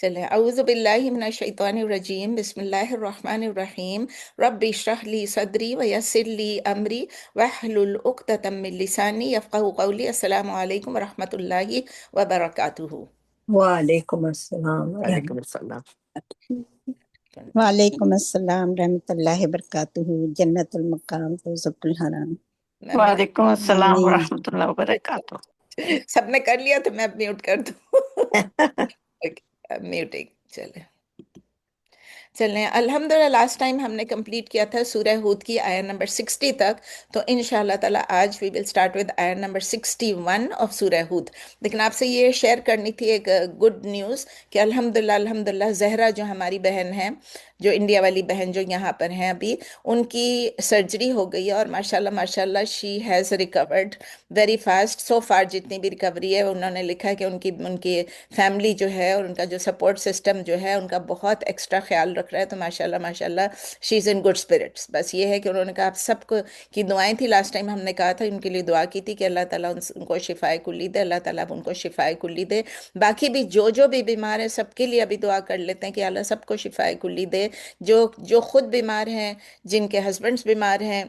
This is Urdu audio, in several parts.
چلیں، اعوذ باللہ من الشیطان الرجیم، بسم اللہ الرحمن الرحیم، رب اشرح لی صدری ویسر لی امری واحلل عقدۃ من لسانی یفقہوا قولی۔ السلام علیکم ورحمۃ اللہ وبرکاتہ۔ وعلیکم السلام وعلیکم ورحمۃ السلام۔ وعلیکم السلام رحمۃ اللہ وبرکاتہ۔ جنت المقام دوزخ الحرام۔ وعلیکم السلام آمین۔ ورحمۃ اللہ وبرکاتہ۔ سب نے کر لیا تو میں اب میوٹ کر دوں۔ میوٹنگ چلیں الحمدللہ لاسٹ ٹائم ہم نے کمپلیٹ کیا تھا سورہ ہود کی آیت نمبر 60 تک، تو انشاءاللہ تعالیٰ آج وی ول سٹارٹ ود آیت نمبر 61 آف سورہ ہود۔ لیکن آپ سے یہ شیئر کرنی تھی ایک گڈ نیوز کہ الحمدللہ زہرا جو ہماری بہن ہے، جو انڈیا والی بہن جو یہاں پر ہیں ابھی، ان کی سرجری ہو گئی ہے اور ماشاءاللہ she has recovered very fast so far. جتنی بھی ریکوری ہے انہوں نے لکھا ہے کہ ان کی فیملی جو ہے اور ان کا جو سپورٹ سسٹم جو ہے ان کا بہت ایکسٹرا خیال رکھ رہا ہے، تو ماشاءاللہ شی از ان گڈ اسپرٹس۔ بس یہ ہے کہ انہوں نے کہا آپ سب کو کی دعائیں تھی، لاسٹ ٹائم ہم نے کہا تھا ان کے لیے دعا کی تھی کہ اللہ تعالیٰ ان کو شفائے کلی دے، اللہ تعالیٰ ان کو شفائے کلی دے۔ باقی بھی جو بھی بیمار ہیں سب کے لیے ابھی دعا کر لیتے ہیں کہ اللہ سب کو شفائے کلی دے، جو خود بیمار ہیں، جن کے ہسبینڈز بیمار ہیں،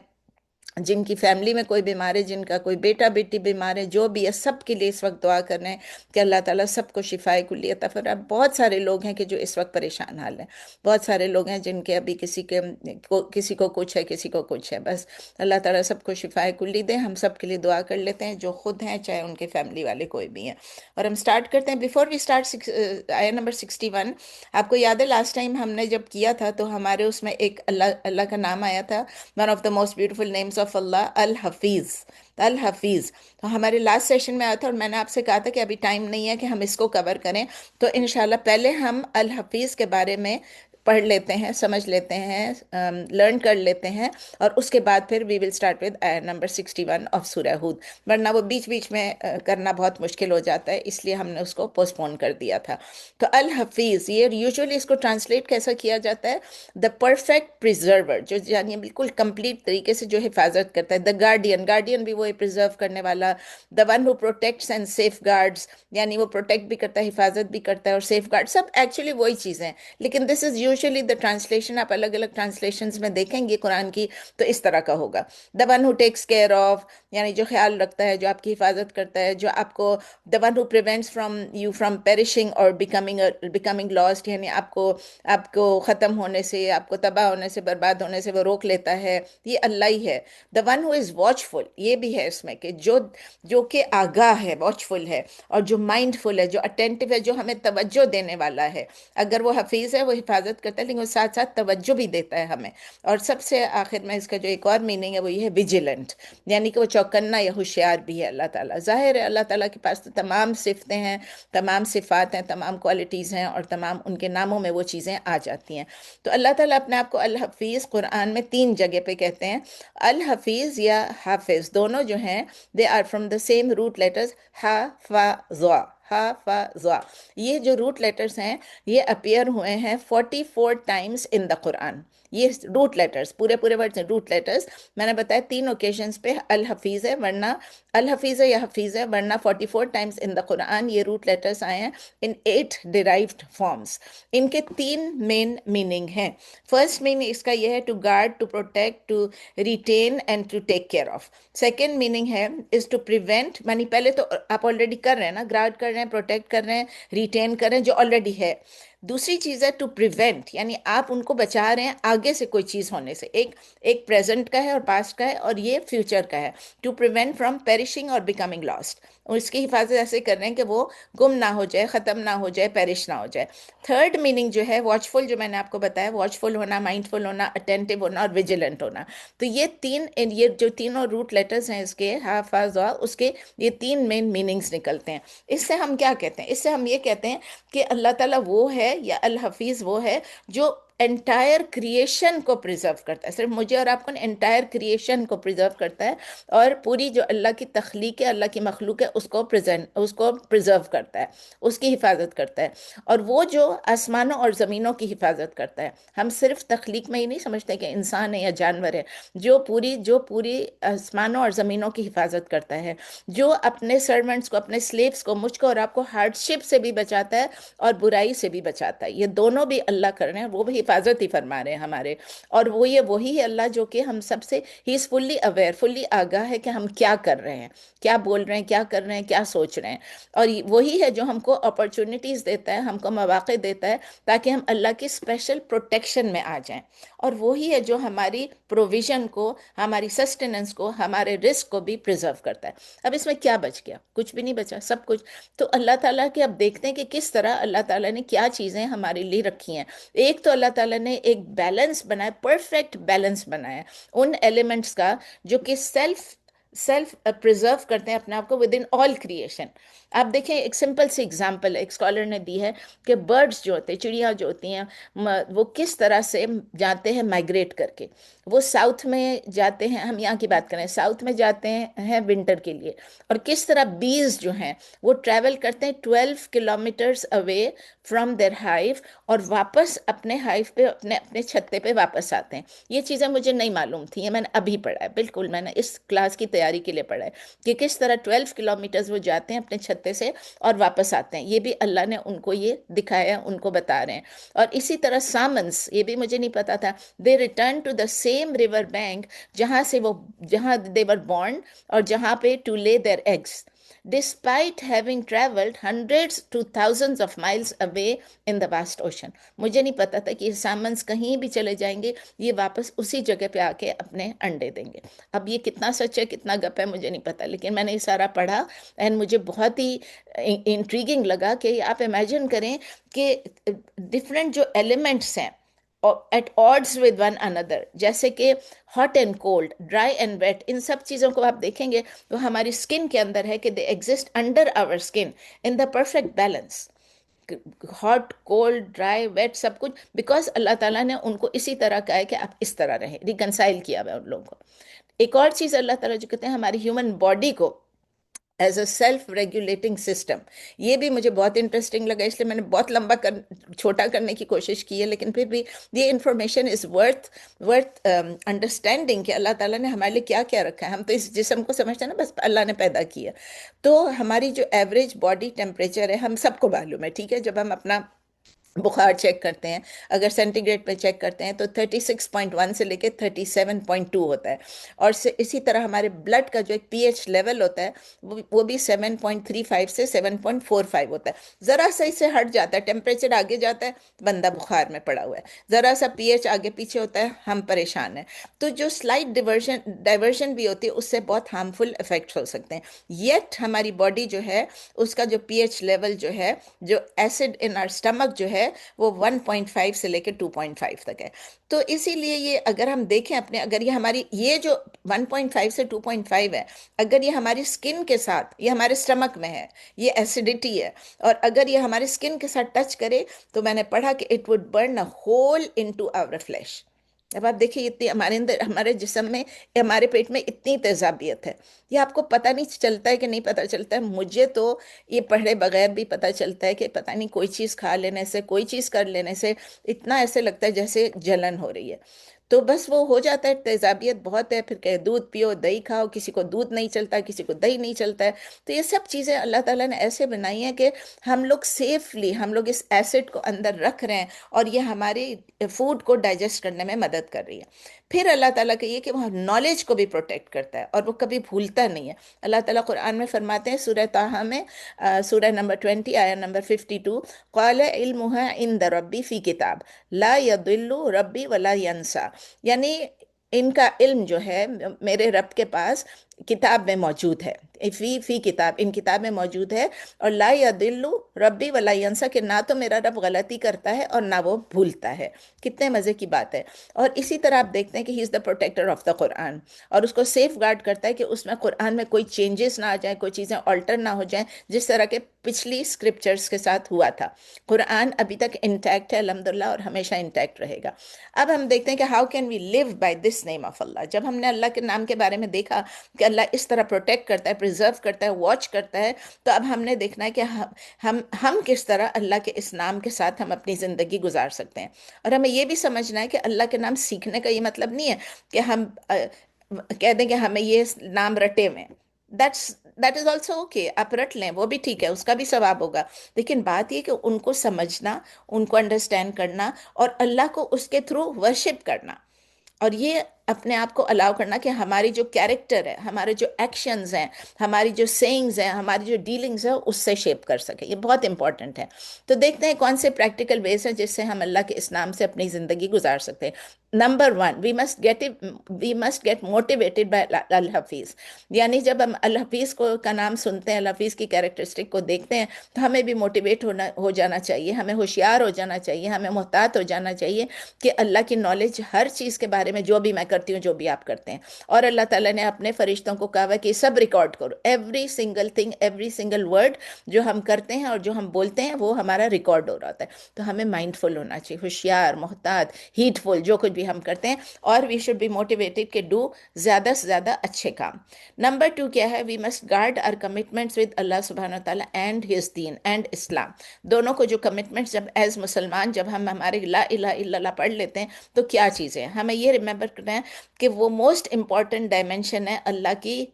جن کی فیملی میں کوئی بیمار ہے، جن کا کوئی بیٹا بیٹی بیمار ہے، جو بھی ہے سب کے لیے اس وقت دعا کرنا ہے کہ اللہ تعالیٰ سب کو شفائے کلی عطا فرمائے۔ بہت سارے لوگ ہیں کہ جو اس وقت پریشان حال ہیں، بہت سارے لوگ ہیں جن کے ابھی کسی کو کچھ ہے، کسی کو کچھ ہے۔ بس اللہ تعالیٰ سب کو شفائے کلی دے۔ ہم سب کے لیے دعا کر لیتے ہیں، جو خود ہیں چاہے ان کے فیملی والے کوئی بھی ہیں، اور ہم سٹارٹ کرتے ہیں۔ بیفور وی سٹارٹ آیت نمبر 61، آپ کو یاد ہے لاسٹ ٹائم ہم نے جب کیا تھا تو ہمارے اس میں ایک اللہ کا نام آیا تھا، one of the most beautiful names of Allah, الحفیظ۔ الحفیظ تو ہمارے لاسٹ سیشن میں آیا تھا، اور میں نے آپ سے کہا تھا کہ ابھی ٹائم نہیں ہے کہ ہم اس کو کور کریں، تو انشاءاللہ پہلے ہم الحفیظ کے بارے میں پڑھ لیتے ہیں، سمجھ لیتے ہیں، لرن کر لیتے ہیں، اور اس کے بعد پھر وی ول سٹارٹ ود آیت نمبر 61 آف سورہ ہود، ورنہ وہ بیچ بیچ میں کرنا بہت مشکل ہو جاتا ہے، اس لیے ہم نے اس کو پوسٹ پون کر دیا تھا۔ تو الحفیظ، یہ یوزولی اس کو ٹرانسلیٹ کیسا کیا جاتا ہے؟ دا پرفیکٹ پریزرور، جو یعنی بالکل کمپلیٹ طریقے سے جو حفاظت کرتا ہے۔ دا گارڈین بھی وہ پریزرو کرنے والا۔ The one who protects and safeguards, یعنی وہ پروٹیکٹ بھی کرتا ہے، حفاظت بھی کرتا ہے، اور سیف گارڈ سب ایکچولی وہی چیزیں ہیں، لیکن دس از یوزلی دا ٹرانسلیشن۔ آپ الگ الگ ٹرانسلیشنز میں دیکھیں گے قرآن کی تو اس طرح کا ہوگا۔ دا one who takes care of, یعنی جو خیال رکھتا ہے، جو آپ کی حفاظت کرتا ہے، جو آپ کو، the one who prevents from perishing اور بیکمنگ لاسٹ، یعنی آپ کو ختم ہونے سے، آپ کو تباہ ہونے سے، برباد ہونے سے وہ روک لیتا ہے، یہ اللہ ہی ہے۔ دا ون ہو از واچفل، یہ بھی ہے اس میں کہ جو کہ آگاہ ہے، واچفل ہے، اور جو مائنڈ فل ہے، جو اٹینٹو ہے، جو ہمیں توجہ دینے والا ہے۔ اگر وہ حفیظ ہے، وہ حفاظت کرتا ہے، لیکن وہ ساتھ ساتھ توجہ بھی دیتا ہے ہمیں۔ اور سب سے آخر میں اس کا جو ایک اور میننگ ہے وہ یہ ہے ویجیلنٹ، یعنی کہ وہ چوکنا یا ہوشیار بھی ہے اللہ تعالیٰ۔ ظاہر ہے اللہ تعالیٰ کے پاس تو تمام صفتیں ہیں، تمام صفات ہیں، تمام کوالٹیز ہیں، اور تمام ان کے ناموں میں وہ چیزیں آ جاتی ہیں۔ تو اللہ تعالیٰ اپنے آپ کو الحفیظ قرآن میں 3 جگہ پہ کہتے ہیں۔ الحفیظ یا حافظ دونوں جو ہیں they are from the same root letters, ہا فا ضا، ہا فا ضا۔ یہ جو روٹ لیٹرز ہیں یہ اپیئر ہوئے ہیں 44 ٹائمز ان دا قرآن۔ یہ روٹ لیٹرز پورے ورڈ ہیں، روٹ لیٹرز میں نے بتایا 3 اوکیشنز پہ الحفیظ ہے، ورنہ الحفیظ ہے یا حفیظ ہے، ورنہ 44 ٹائمز ان دا قرآن یہ روٹ لیٹرز آئے ہیں ان 8 ڈیرائیوڈ فارمز۔ ان کے 3 مین میننگ ہیں۔ فرسٹ میننگ اس کا یہ ہے to guard, to protect, to retain and to take care of. Second meaning ہے از ٹو پریونٹ، یعنی پہلے تو آپ آلریڈی کر رہے ہیں نا، گارڈ کر رہے ہیں، پروٹیکٹ کر رہے ہیں، ریٹین کر رہے ہیں جو آلریڈی ہے۔ دوسری چیز ہے ٹو پریونٹ، یعنی آپ ان کو بچا رہے ہیں آگے سے کوئی چیز ہونے سے۔ ایک پریزنٹ کا ہے اور پاسٹ کا ہے، اور یہ فیوچر کا ہے۔ ٹو پریونٹ فرام پیرشنگ اور بیکمنگ لاسٹ، اور اس کی حفاظت ایسے کر رہے ہیں کہ وہ گم نہ ہو جائے، ختم نہ ہو جائے، پیرش نہ ہو جائے۔ تھرڈ میننگ جو ہے واچفل، جو میں نے آپ کو بتایا، واچفل ہونا، مائنڈ فل ہونا، اٹینٹو ہونا، اور ویجیلنٹ ہونا۔ تو یہ جو تینوں روٹ لیٹرز ہیں اس کے، ہا فا ضا، اس کے یہ 3 مین میننگز نکلتے ہیں۔ اس سے ہم کیا کہتے ہیں؟ اس سے ہم یہ کہتے ہیں کہ اللہ تعالیٰ وہ ہے، یا الحفیظ وہ ہے جو انٹائر کریشن کو پریزرو کرتا ہے، صرف مجھے اور آپ کو انٹائر کریشن کو پریزرو کرتا ہے، اور پوری جو اللہ کی تخلیق ہے، اللہ کی مخلوق ہے، اس کو پریزرو کرتا ہے، اس کی حفاظت کرتا ہے۔ اور وہ جو آسمانوں اور زمینوں کی حفاظت کرتا ہے، ہم صرف تخلیق میں ہی نہیں سمجھتے کہ انسان ہے یا جانور ہے، جو پوری آسمانوں اور زمینوں کی حفاظت کرتا ہے، جو اپنے سرونٹس کو، اپنے سلیوز کو، مجھ کو اور آپ کو ہارڈ شپ سے بھی بچاتا ہے اور برائی سے بھی بچاتا ہے، یہ دونوں بھی اللہ کر رہے ہیں، وہ بھی حفاظت ہی فرما رہے ہیں ہمارے۔ اور وہی ہے اللہ جو کہ ہم سب سے، ہی از فلی اویئر، فلی آگاہ ہے کہ ہم کیا کر رہے ہیں، کیا بول رہے ہیں، کیا کر رہے ہیں، کیا سوچ رہے ہیں۔ اور وہی ہے جو ہم کو اپرچونٹیز دیتا ہے، ہم کو مواقع دیتا ہے تاکہ ہم اللہ کی اسپیشل پروٹیکشن میں آ جائیں۔ اور وہی ہے جو ہماری پروویژن کو، ہماری سسٹیننس کو، ہمارے رزق کو بھی پریزرو کرتا ہے۔ اب اس میں کیا بچ گیا؟ کچھ بھی نہیں بچا، سب کچھ تو اللہ تعالیٰ کے۔ اب دیکھتے ہیں کہ کس طرح اللہ تعالیٰ نے کیا چیزیں ہمارے لیے رکھی ہیں۔ ایک تو اللہ تعالیٰ نے ایک بیلنس بنایا، پرفیکٹ بیلنس بنایا ان ایلیمنٹس کا جو کہ سیلف پریزرو کرتے ہیں اپنے آپ کو ود ان آل کریشن۔ آپ دیکھیں، ایک سمپل سی اگزامپل ایک اسکالر نے دی ہے کہ برڈز جو ہوتے ہیں، چڑیاں جو ہوتی ہیں، وہ کس طرح سے جاتے ہیں مائگریٹ کر کے۔ وہ ساؤتھ میں جاتے ہیں، ہم یہاں کی بات کریں، ساؤتھ میں جاتے ہیں ونٹر کے لیے، اور کس طرح بیز جو ہیں وہ ٹریول کرتے ہیں 12 kilometres away from their hive, اور واپس اپنے ہائیو پہ، اپنے چھتے پہ واپس آتے ہیں۔ یہ چیزیں مجھے نہیں معلوم تھی، یہ میں نے ابھی پڑھا ہے، بالکل میں نے اس کلاس کی تیاری کے لیے پڑھا ہے کہ کس طرح 12 کلومیٹرز وہ جاتے ہیں اپنے چھتے سے اور واپس آتے ہیں۔ یہ بھی اللہ نے ان کو یہ دکھایا، ان کو بتا رہے ہیں۔ اور اسی طرح سامنس، یہ بھی مجھے نہیں پتا تھا، they return to the same river bank جہاں دے ور بورن، اور جہاں پہ to lay their eggs, despite having traveled hundreds to thousands of miles away in the vast ocean۔ مجھے نہیں پتا تھا کہ یہ سامنس کہیں بھی چلے جائیں گے، یہ واپس اسی جگہ پہ آ کے اپنے انڈے دیں گے۔ اب یہ کتنا سچ ہے، کتنا گپ ہے، مجھے نہیں پتا، لیکن میں نے یہ سارا پڑھا اینڈ مجھے بہت ہی انٹریگنگ لگا کہ آپ امیجن کریں کہ ڈفرینٹ جو ایلیمنٹس ہیں ایٹ آڈز ود ون اندر، جیسے کہ hot and cold, dry and wet, ان سب چیزوں کو آپ دیکھیں گے تو ہماری اسکن کے اندر ہے کہ they exist under our skin in the perfect balance, hot cold dry wet سب کچھ، بیکاز اللہ تعالیٰ نے ان کو اسی طرح کہا ہے کہ آپ اس طرح رہیں، ریکنسائل کیا ہوا ہے ان لوگوں کو۔ ایک اور چیز اللہ تعالیٰ جو کہتے ہیں ہماری ہیومن باڈی کو as a self regulating system, یہ بھی مجھے بہت انٹرسٹنگ لگا، اس لیے میں نے بہت لمبا چھوٹا کرنے کی کوشش کی ہے، لیکن پھر بھی یہ انفارمیشن از ورتھ انڈرسٹینڈنگ کہ اللہ تعالیٰ نے ہمارے لیے کیا کیا رکھا ہے۔ ہم تو اس جسم کو سمجھتے ہیں نا بس اللہ نے پیدا کیا، تو ہماری جو ایوریج باڈی ٹیمپریچر ہے ہم سب کو معلوم ہے، ٹھیک ہے، جب ہم اپنا بخار چیک کرتے ہیں، اگر سینٹی گریڈ پہ چیک کرتے ہیں تو 36.1 سے لے کے 37.2 ہوتا ہے، اور اسی طرح ہمارے بلڈ کا جو ایک پی ایچ لیول ہوتا ہے وہ بھی 7.35 سے 7.45 ہوتا ہے۔ ذرا سا اس سے ہٹ جاتا ہے، ٹیمپریچر آگے جاتا ہے، بندہ بخار میں پڑا ہوا ہے، ذرا سا پی ایچ آگے پیچھے ہوتا ہے، ہم پریشان ہیں۔ تو جو سلائٹ ڈائیورژن بھی ہوتی ہے اس سے بہت ہارمفل افیکٹس ہو سکتے ہیں، یٹ ہماری باڈی جو ہے اس کا جو پی ایچ لیول جو ہے، جو ایسڈ ان آر اسٹمک جو ہے وہ 1.5 سے لے کے 2.5 تک ہے۔ تو اسی لیے یہ اگر ہم دیکھیں اگر یہ ہماری یہ جو 1.5 سے 2.5 ہے، اگر یہ ہماری سکن کے ساتھ، یہ ہمارے اسٹمک میں ہے، یہ ایسیڈیٹی ہے، اور اگر یہ ہمارے سکن کے ساتھ ٹچ کرے تو میں نے پڑھا کہ it would burn a hole into our flesh. اب آپ دیکھیے اتنی ہمارے اندر، ہمارے جسم میں، ہمارے پیٹ میں اتنی تیزابیت ہے، یہ آپ کو پتہ نہیں چلتا ہے کہ نہیں پتہ چلتا ہے؟ مجھے تو یہ پڑھے بغیر بھی پتہ چلتا ہے کہ پتہ نہیں کوئی چیز کھا لینے سے، کوئی چیز کر لینے سے اتنا ایسے لگتا ہے جیسے جلن ہو رہی ہے، تو بس وہ ہو جاتا ہے، تیزابیت بہت ہے، پھر کہ دودھ پیو، دہی کھاؤ، کسی کو دودھ نہیں چلتا، کسی کو دہی نہیں چلتا ہے۔ تو یہ سب چیزیں اللہ تعالیٰ نے ایسے بنائی ہیں کہ ہم لوگ سیفلی، ہم لوگ اس ایسڈ کو اندر رکھ رہے ہیں، اور یہ ہماری فوڈ کو ڈائجسٹ کرنے میں مدد کر رہی ہے۔ پھر اللہ تعالیٰ کا یہ کہ وہ نالج کو بھی پروٹیکٹ کرتا ہے اور وہ کبھی بھولتا نہیں ہے۔ اللہ تعالیٰ قرآن میں فرماتے ہیں سورہ طٰہٰ میں، سورہ نمبر 20 آیہ نمبر 52، قال علمها عند ربی فی کتاب لا یضل ربی ولا ینسیٰ، یعنی ان کا علم جو ہے میرے رب کے پاس کتاب میں موجود ہے، فی کتاب، ان کتاب میں موجود ہے، اور لا یضل ربی ولا ینسیٰ، کہ نہ تو میرا رب غلطی کرتا ہے اور نہ وہ بھولتا ہے۔ کتنے مزے کی بات ہے۔ اور اسی طرح آپ دیکھتے ہیں کہ ہی is the protector of the قرآن، اور اس کو سیف گارڈ کرتا ہے کہ اس میں قرآن میں کوئی چینجز نہ آ جائیں، کوئی چیزیں آلٹر نہ ہو جائیں، جس طرح کے پچھلی اسکرپچرس کے ساتھ ہوا تھا. قرآن ابھی تک انٹیکٹ ہے الحمدللہ، اور ہمیشہ انٹیکٹ رہے گا. اب ہم دیکھتے ہیں کہ how can we live by this name of Allah. جب ہم نے اللہ کے نام کے بارے میں دیکھا کہ اللہ اس طرح پروٹیکٹ کرتا ہے، پریزرو کرتا ہے، واچ کرتا ہے، تو اب ہم نے دیکھنا ہے کہ ہم کس طرح اللہ کے اس نام کے ساتھ ہم اپنی زندگی گزار سکتے ہیں. اور ہمیں یہ بھی سمجھنا ہے کہ اللہ کے نام سیکھنے کا یہ مطلب نہیں ہے کہ ہم کہہ دیں کہ ہمیں یہ نام رٹے ہوئے ہیں. دیٹ از آلسو اوکے، آپ رٹ لیں، وہ بھی ٹھیک ہے، اس کا بھی ثواب ہوگا. لیکن بات یہ کہ ان کو سمجھنا، ان کو انڈرسٹینڈ کرنا، اور اللہ کو اس کے تھرو ورشپ کرنا، اور یہ اپنے آپ کو الاؤ کرنا کہ ہماری جو کیریکٹر ہے، ہمارے جو ایکشنز ہیں، ہماری جو سینگز ہیں، ہماری جو ڈیلنگز ہیں، اس سے شیپ کر سکے. یہ بہت امپورٹنٹ ہے. تو دیکھتے ہیں کون سے پریکٹیکل ویز ہیں جس سے ہم اللہ کے اس نام سے اپنی زندگی گزار سکتے ہیں. Number one, we must get motivated by الحفیظ. یعنی جب ہم الحفیظ کا نام سنتے ہیں، الحفیظ کی کیریکٹرسٹک کو دیکھتے ہیں، تو ہمیں بھی موٹیویٹ ہو جانا چاہیے، ہمیں ہوشیار ہو جانا چاہیے، ہمیں محتاط ہو جانا چاہیے کہ اللہ کی نالج ہر چیز کے بارے میں، جو بھی میں کرتی ہوں، جو بھی آپ کرتے ہیں. اور اللہ تعالیٰ نے اپنے فرشتوں کو کہا ہے کہ سب ریکارڈ کرو، every single thing, every single word جو ہم کرتے ہیں اور جو ہم بولتے ہیں، وہ ہمارا ریکارڈ ہو رہا ہوتا ہے. تو ہمیں مائنڈ فل ہونا چاہیے، ہوشیار، محتاط، ہیٹ فل، جو کچھ بھی ہم کرتے ہیں. اور وی شوڈ بی موٹیویٹیڈ کہ ڈو زیادہ سے زیادہ اچھے کام. نمبر ٹو کیا ہے؟ We must guard our commitments with Allah سبحانہ تعالیٰ اینڈ ہز دین اینڈ اسلام. دونوں کو جو کمٹمنٹس جب ایز مسلمان جب ہم ہمارے لا الہ الا اللہ پڑھ لیتے ہیں تو کیا چیزیں ہیں، ہمیں یہ ریمبر کرنا ہے کہ وہ موسٹ امپورٹنٹ ڈائمینشن ہے اللہ کی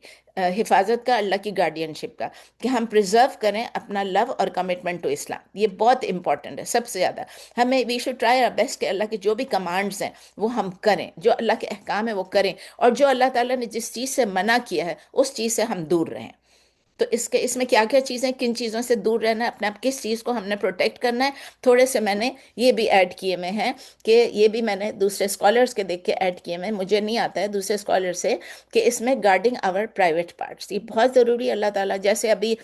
حفاظت کا، اللہ کی گارڈین شپ کا، کہ ہم پریزرو کریں اپنا لو اور کمٹمنٹ ٹو اسلام. یہ بہت امپورٹنٹ ہے سب سے زیادہ. ہمیں we should try our best کہ اللہ کے جو بھی کمانڈز ہیں وہ ہم کریں، جو اللہ کے احکام ہیں وہ کریں، اور جو اللہ تعالیٰ نے جس چیز سے منع کیا ہے اس چیز سے ہم دور رہیں. تو اس میں کیا کیا چیزیں، کن چیزوں سے دور رہنا ہے، اپنے آپ کس چیز کو ہم نے پروٹیکٹ کرنا ہے. تھوڑے سے میں نے یہ بھی ایڈ کیے میں ہیں کہ یہ بھی میں نے دوسرے اسکالرس کے دیکھ کے ایڈ کیے میں، مجھے نہیں آتا ہے دوسرے اسکالر سے، کہ اس میں گارڈنگ آور پرائیویٹ پارٹس، یہ بہت ضروری ہے. اللہ تعالیٰ جیسے ابھی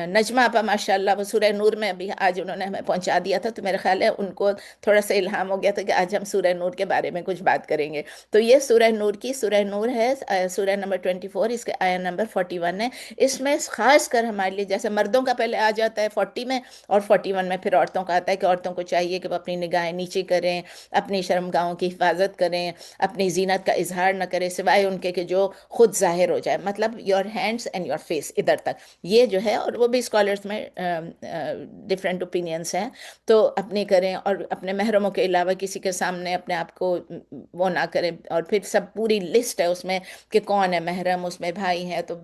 نجمہ آپا ماشاء اللہ وہ سورہ نور میں ابھی آج انہوں نے ہمیں پہنچا دیا تھا، تو میرا خیال ہے ان کو تھوڑا سا الہام ہو گیا تھا کہ آج ہم سورہ نور کے بارے میں کچھ بات کریں گے. تو یہ سورہ نور ہے، سورہ نمبر 24، اس کے آیا نمبر 41 ہے. اس میں خاص کر ہمارے لیے، جیسے مردوں کا پہلے آ جاتا ہے 40 میں، اور 41 میں پھر عورتوں کا آتا ہے کہ عورتوں کو چاہیے کہ وہ اپنی نگاہیں نیچے کریں، اپنی شرمگاہوں کی حفاظت کریں، اپنی زینت کا اظہار نہ کریں سوائے ان کے کہ جو خود ظاہر ہو جائے، مطلب your hands and your face, ادھر تک یہ جو ہے. اور وہ بھی اسکالرس میں ڈفرینٹ اوپینینس ہیں، تو اپنی کریں، اور اپنے محرموں کے علاوہ کسی کے سامنے اپنے آپ کو وہ نہ کریں. اور پھر سب پوری لسٹ ہے اس میں کہ کون ہے محرم، اس میں بھائی ہے تو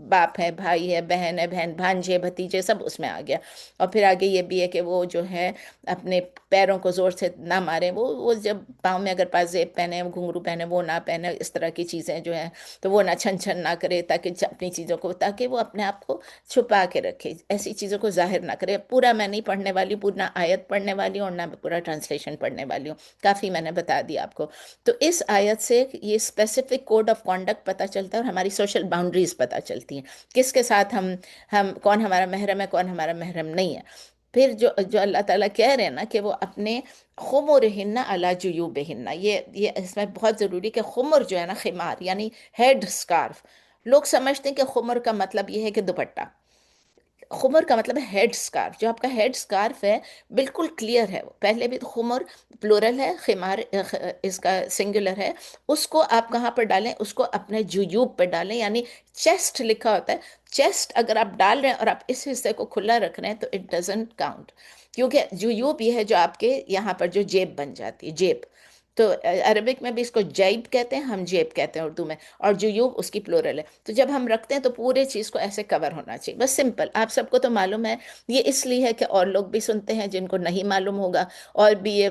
باپ ہے، بھائی ہے، بہن ہے، بہن بھانجے بھتیجے سب اس میں آ گیا. اور پھر آگے یہ بھی ہے کہ وہ جو ہے اپنے پیروں کو زور سے نہ ماریں، وہ جب پاؤں میں اگر پازیب پہنے، گھنگرو پہنے، وہ نہ پہنے، اس طرح کی چیزیں جو ہیں تو وہ نہ چھن چھن نہ کرے، تاکہ اپنی چیزوں کو، تاکہ وہ اپنے آپ کو چھپا کے رکھے، ایسی چیزوں کو ظاہر نہ کرے. پورا میں نہیں پڑھنے والی، پورا آیت پڑھنے والی ہوں اور نہ پورا ٹرانسلیشن پڑھنے والی ہوں، کافی میں نے بتا دیا آپ کو. تو اس آیت سے یہ اسپیسیفک کوڈ آف کانڈکٹ پتہ چلتا ہے، اور ہماری سوشل باؤنڈریز پتہ چلتی ہیں، کس کے ساتھ ہم کون ہمارا محرم ہے، کون ہمارا محرم نہیں ہے. پھر جو اللہ تعالیٰ کہہ رہے ہیں نا کہ وہ اپنے خمرہن علی جیوبہن، یہ اس میں بہت ضروری کہ خمر جو ہے نا، خمار یعنی ہیڈ سکارف. لوگ سمجھتے ہیں کہ خمر کا مطلب یہ ہے کہ دوپٹہ. خمر کا مطلب ہے ہیڈ سکارف. جو آپ کا ہیڈ سکارف ہے بالکل کلیئر ہے، وہ پہلے بھی خمر پلورل ہے، خمار اس کا سنگولر ہے. اس کو آپ کہاں پر ڈالیں؟ اس کو اپنے جیوب پہ ڈالیں، یعنی چیسٹ لکھا ہوتا ہے. چیسٹ اگر آپ ڈال رہے ہیں اور آپ اس حصے کو کھلا رکھ رہے ہیں تو اٹ ڈزنٹ کاؤنٹ، کیونکہ جیوب یہ ہے جو آپ کے یہاں پر جو جیب بن جاتی ہے، جیب. تو عربک میں بھی اس کو جیب کہتے ہیں، ہم جیب کہتے ہیں اردو میں، اور جیوب اس کی پلورل ہے. تو جب ہم رکھتے ہیں تو پورے چیز کو ایسے کور ہونا چاہیے، بس سمپل. آپ سب کو تو معلوم ہے، یہ اس لیے ہے کہ اور لوگ بھی سنتے ہیں جن کو نہیں معلوم ہوگا، اور بھی یہ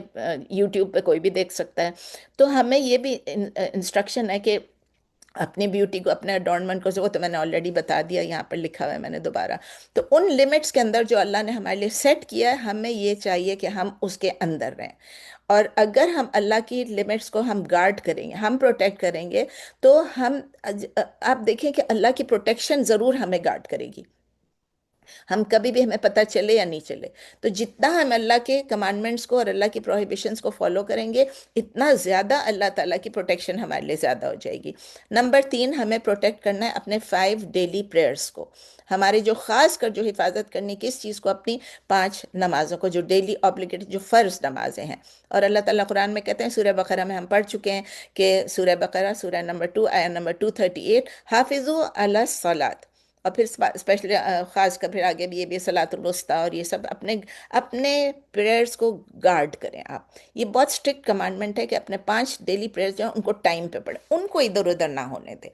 یوٹیوب پہ کوئی بھی دیکھ سکتا ہے. تو ہمیں یہ بھی انسٹرکشن ہے کہ اپنی بیوٹی کو، اپنے اڈورنمنٹ کو، وہ تو میں نے آلریڈی بتا دیا، یہاں پر لکھا ہوا ہے میں نے دوبارہ. تو ان لیمٹس کے اندر جو اللہ نے ہمارے لیے سیٹ کیا ہے، ہمیں یہ چاہیے کہ ہم اس کے اندر رہیں. اور اگر ہم اللہ کی لیمٹس کو ہم گارڈ کریں گے، ہم پروٹیکٹ کریں گے، تو آپ دیکھیں کہ اللہ کی پروٹیکشن ضرور ہمیں گارڈ کرے گی. ہم کبھی بھی ہمیں پتہ چلے یا نہیں چلے، تو جتنا ہم اللہ کے کمانڈمنٹس کو اور اللہ کی پروہیبیشنس کو فالو کریں گے، اتنا زیادہ اللہ تعالیٰ کی پروٹیکشن ہمارے لیے زیادہ ہو جائے گی۔ نمبر 3، ہمیں پروٹیکٹ کرنا ہے اپنے 5 ڈیلی پریئرس کو، ہماری جو خاص کر جو حفاظت کرنی کس چیز کو، اپنی 5 نمازوں کو جو ڈیلی اوبلیگیٹ جو فرض نمازیں ہیں۔ اور اللہ تعالیٰ قرآن میں کہتے ہیں، سورہ بقرہ میں ہم پڑھ چکے ہیں کہ سورہ بقرہ سورہ نمبر 2 آیت نمبر 238، حافظوا علی الصلاۃ، اور پھر اسپیشلی خاص کر پھر آگے بھی یہ بھی صلاۃ الوسطیٰ، اور یہ سب اپنے پریئرس کو گارڈ کریں آپ۔ یہ بہت اسٹرکٹ کمانڈمنٹ ہے کہ اپنے 5 ڈیلی پریئرس جو ہیں ان کو ٹائم پہ پڑھیں، ان کو ادھر ادھر نہ ہونے دیں۔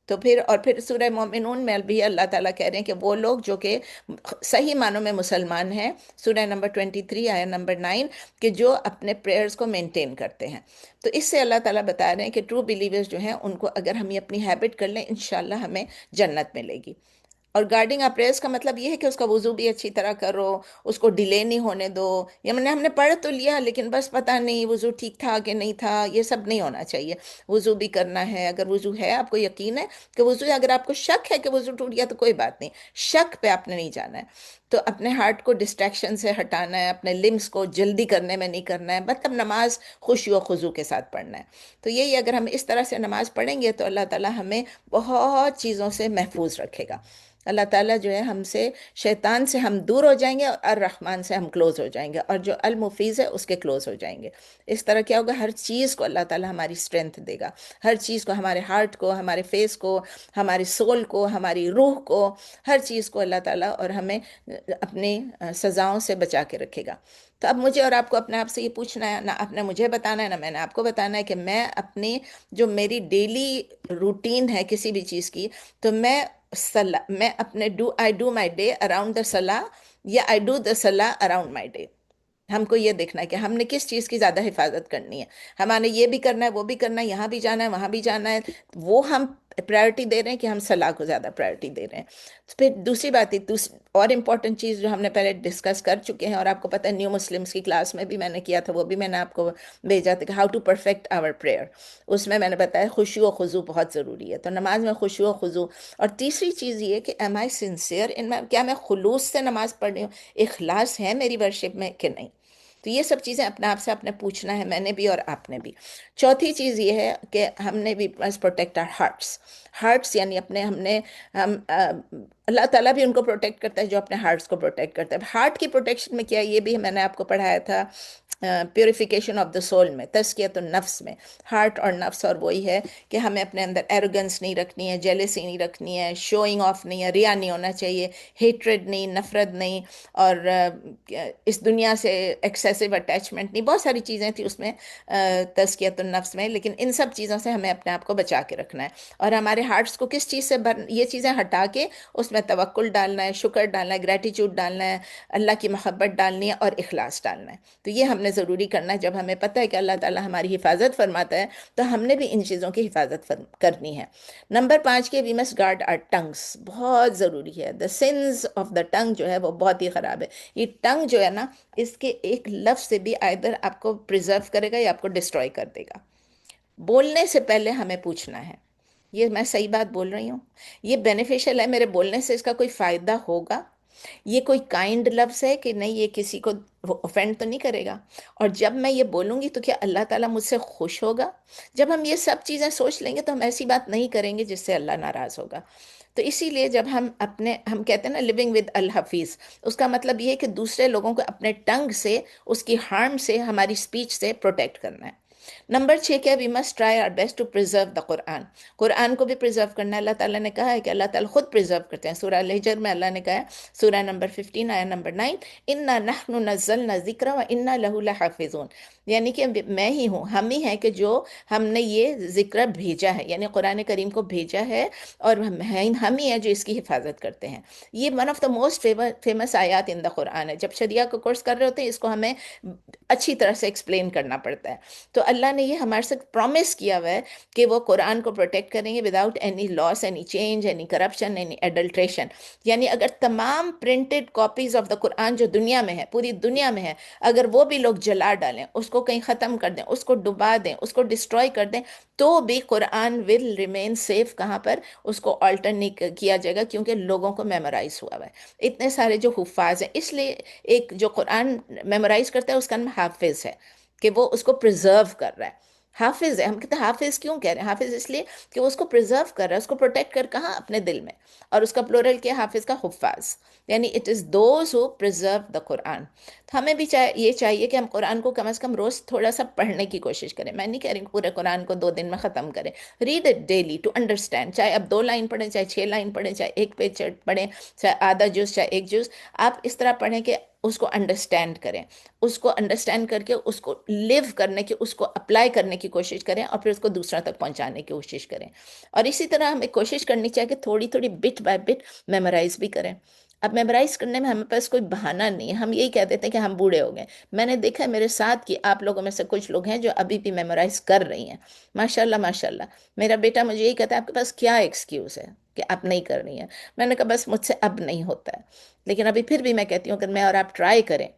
تو پھر سورہ مومنون میں بھی اللہ تعالیٰ کہہ رہے ہیں کہ وہ لوگ جو کہ صحیح معنوں میں مسلمان ہیں، سورہ نمبر 23 آیت نمبر 9، کہ جو اپنے پریئرس کو مینٹین کرتے ہیں۔ تو اس سے اللہ تعالیٰ بتا رہے ہیں کہ ٹرو بلیورز جو ہیں ان کو اگر ہم یہ اپنی ہیبٹ کر لیں، انشاءاللہ ہمیں جنت ملے گی۔ اور گارڈنگ آ پریئرس کا مطلب یہ ہے کہ اس کا وضو بھی اچھی طرح کرو، اس کو ڈیلے نہیں ہونے دو، یا ہم نے پڑھ تو لیا لیکن بس پتہ نہیں وضو ٹھیک تھا کہ نہیں تھا، یہ سب نہیں ہونا چاہیے۔ وضو بھی کرنا ہے، اگر وضو ہے آپ کو یقین ہے کہ وضو ہے، اگر آپ کو شک ہے کہ وضو ٹوٹ گیا تو کوئی بات نہیں، شک پہ آپ نے نہیں جانا ہے۔ تو اپنے ہارٹ کو ڈسٹریکشن سے ہٹانا ہے، اپنے لمس کو جلدی کرنے میں نہیں کرنا ہے، مطلب نماز خشوع و خضوع کے ساتھ پڑھنا ہے۔ تو یہی اگر ہم اس طرح سے نماز پڑھیں گے تو اللہ تعالیٰ ہمیں بہت چیزوں سے محفوظ رکھے گا۔ اللہ تعالیٰ جو ہے ہم سے، شیطان سے ہم دور ہو جائیں گے، اور الرحمن سے ہم کلوز ہو جائیں گے، اور جو المفیظ ہے اس کے کلوز ہو جائیں گے۔ اس طرح کیا ہوگا، ہر چیز کو اللہ تعالیٰ ہماری اسٹرینتھ دے گا، ہر چیز کو، ہمارے ہارٹ کو، ہمارے فیس کو، ہماری سول کو، ہماری روح کو، ہر چیز کو اللہ تعالیٰ اور ہمیں اپنی سزاؤں سے بچا کے رکھے گا۔ تو اب مجھے اور آپ کو اپنے آپ سے یہ پوچھنا ہے، نہ آپ نے مجھے بتانا ہے نہ میں نے آپ کو بتانا ہے، کہ میں اپنی جو میری ڈیلی روٹین ہے کسی بھی چیز کی، تو میں اپنے I do my day around the صلاح، یا آئی ڈو دا صلاح اراؤنڈ مائی ڈے۔ ہم کو یہ دیکھنا ہے کہ ہم نے کس چیز کی زیادہ حفاظت کرنی ہے، ہمارے یہ بھی کرنا ہے، وہ بھی کرنا ہے، یہاں بھی جانا ہے، وہاں بھی جانا ہے، وہ ہم پرائرٹی دے رہے ہیں کہ ہم صلاح کو زیادہ پرائرٹی دے رہے ہیں۔ پھر دوسری بات اور امپورٹنٹ چیز جو ہم نے پہلے ڈسکس کر چکے ہیں، اور آپ کو پتہ ہے نیو مسلمس کی کلاس میں بھی میں نے کیا تھا، وہ بھی میں نے آپ کو بھیجا تھا، کہ how to perfect our prayer. اس میں نے بتایا خشوع و خضوع بہت ضروری ہے، تو نماز میں خشوع و خضوع۔ اور تیسری چیز یہ کہ ایم آئی سنسیئر ان میں، کیا میں خلوص سے نماز پڑھ رہی ہوں، اخلاص ہے میری ورشپ میں کہ نہیں۔ تو یہ سب چیزیں اپنے آپ سے آپ نے پوچھنا ہے، میں نے بھی اور آپ نے بھی۔ چوتھی چیز یہ ہے کہ ہم نے بھی مس پروٹیکٹ آر ہارٹس، یعنی اللہ تعالیٰ بھی ان کو پروٹیکٹ کرتا ہے جو اپنے ہارٹس کو پروٹیکٹ کرتا ہے۔ ہارٹ کی پروٹیکشن میں کیا، یہ بھی میں نے آپ کو پڑھایا تھا پیوریفیکیشن آف دا سول میں، تزکیۃ النفس میں، ہارٹ اور نفس۔ اور وہی ہے کہ ہمیں اپنے اندر ایروگنس نہیں رکھنی ہے، جیلسی نہیں رکھنی ہے، شوئنگ آف نہیں ہے، ریا نہیں ہونا چاہیے، ہیٹریڈ نہیں، نفرت نہیں، اور اس دنیا سے ایکسیسو اٹیچمنٹ نہیں، بہت ساری چیزیں تھیں اس میں تزکیۃ النفس میں، لیکن ان سب چیزوں سے ہمیں اپنے آپ کو بچا کے رکھنا ہے، اور ہمارے ہارٹس کو کس چیز سے یہ چیزیں ہٹا کے اس میں توکل ڈالنا ہے، شکر ڈالنا ہے، گریٹیچیوڈ ڈالنا ہے، اللہ کی محبت ڈالنی ہے، اور اخلاص ڈالنا ہے۔ تو یہ ہم نے ضروری کرنا ہے، جب ہمیں پتہ ہے کہ اللہ تعالیٰ ہماری حفاظت فرماتا ہے تو ہم نے بھی ان چیزوں کی حفاظت کرنی ہے۔ نمبر 5 کے we must guard our tongues, بہت ضروری ہے۔ دا سنز آف دا ٹنگ جو ہے وہ بہت ہی خراب ہے۔ یہ ٹنگ جو ہے نا، اس کے ایک لفظ سے بھی آئدر آپ کو پریزرو کرے گا یا آپ کو ڈسٹروائے کر دے گا۔ بولنے سے پہلے ہمیں پوچھنا ہے، یہ میں صحیح بات بول رہی ہوں، یہ بینیفیشل ہے، میرے بولنے سے اس کا کوئی فائدہ ہوگا، یہ کوئی کائنڈ لفظ ہے کہ نہیں، یہ کسی کو اوفینڈ تو نہیں کرے گا، اور جب میں یہ بولوں گی تو کیا اللہ تعالیٰ مجھ سے خوش ہوگا؟ جب ہم یہ سب چیزیں سوچ لیں گے تو ہم ایسی بات نہیں کریں گے جس سے اللہ ناراض ہوگا۔ تو اسی لیے جب ہم کہتے ہیں نا لیونگ ود الحفیظ، اس کا مطلب یہ ہے کہ دوسرے لوگوں کو اپنے ٹنگ سے، اس کی ہارم سے، ہماری سپیچ سے پروٹیکٹ کرنا ہے۔ نمبر 6 کیا، we must try our best to preserve the Quran, قرآن کو بھی پریزرو کرنا ہے۔ اللہ تعالیٰ نے کہا ہے کہ اللہ تعالیٰ خود پریزرو کرتے ہیں، سورہ الحجر میں اللہ نے کہا ہے، سورہ نمبر 15 آیت نمبر 9، اِنَّا نَحْنُ نَزَّلْنَا الذِّکْرَ وَإِنَّا لَهُ لَحَافِظُونَ، یعنی کہ میں ہی ہوں، ہم ہی ہیں کہ جو ہم نے یہ ذکر بھیجا ہے، یعنی قرآن کریم کو بھیجا ہے، اور ہم ہی ہیں جو اس کی حفاظت کرتے ہیں۔ یہ one of the most famous آیات ان دا قرآن ہے۔ جب شریعہ کو کورس کر رہے ہوتے ہیں، اس کو ہمیں اچھی طرح سے ایکسپلین کرنا پڑتا ہے. تو اللہ نے یہ ہمارے ساتھ پرومس کیا ہوا ہے کہ وہ قرآن کو پروٹیکٹ کریں گے without any loss, any change, any corruption, any adulteration. یعنی اگر تمام printed copies of the Quran جو دنیا میں ہے، پوری دنیا میں ہے، اگر وہ بھی لوگ جلا ڈالیں، اس کو کہیں ختم کر دیں، اس کو ڈبا دیں، اس کو ڈسٹروائے کر دیں، تو بھی قرآن ول ریمین سیف. کہاں پر؟ اس کو آلٹر نہیں کیا جائے گا، کیونکہ لوگوں کو میمورائز ہوا ہوا ہے. اتنے سارے جو حفاظ ہیں، اس لیے ایک جو قرآن میمورائز کرتا ہے اس کا نام حافظ ہے، کہ وہ اس کو پرزرو کر رہا ہے. حافظ ہے. ہم کہتے ہیں حافظ کیوں کہہ رہے ہیں؟ حافظ اس لیے کہ وہ اس کو پرزرو کر رہا ہے، اس کو پروٹیکٹ کر کہاں؟ اپنے دل میں. اور اس کا پلورل کیا؟ حافظ کا حفاظ. یعنی it is those who preserve the Quran. تو ہمیں بھی یہ چاہیے کہ ہم قرآن کو کم از کم روز تھوڑا سا پڑھنے کی کوشش کریں. میں نہیں کہہ رہی کہ پورے قرآن کو 2 دن میں ختم کریں. Read it daily to understand. چاہے اب 2 لائن پڑھیں، چاہے 6 لائن پڑھیں، چاہے ایک پیج پڑھیں، چاہے آدھا جز، چاہے ایک جز. آپ اس طرح پڑھیں کہ اس کو انڈرسٹینڈ کریں، اس کو انڈرسٹینڈ کر کے اس کو لیو کرنے کی، اس کو اپلائی کرنے کی کوشش کریں، اور پھر اس کو دوسروں تک پہنچانے کی کوشش کریں. اور اسی طرح ہمیں کوشش کرنی چاہیے کہ تھوڑی تھوڑی بٹ بائی بٹ میمورائز بھی کریں. اب میمورائز کرنے میں ہمیں پاس کوئی بہانہ نہیں ہے. ہم یہی کہہ دیتے ہیں کہ ہم بوڑھے ہو گئے. میں نے دیکھا ہے میرے ساتھ کہ آپ لوگوں میں سے کچھ لوگ ہیں جو ابھی بھی میمورائز کر رہی ہیں. ماشاء اللہ ماشاء اللہ. میرا بیٹا مجھے یہی کہتا ہے آپ کے پاس کیا ایکسکیوز ہے کہ آپ نہیں کر رہی ہیں؟ میں نے کہا بس مجھ سے اب نہیں ہوتا ہے. لیکن ابھی پھر بھی میں کہتی ہوں کہ میں اور آپ ٹرائی کریں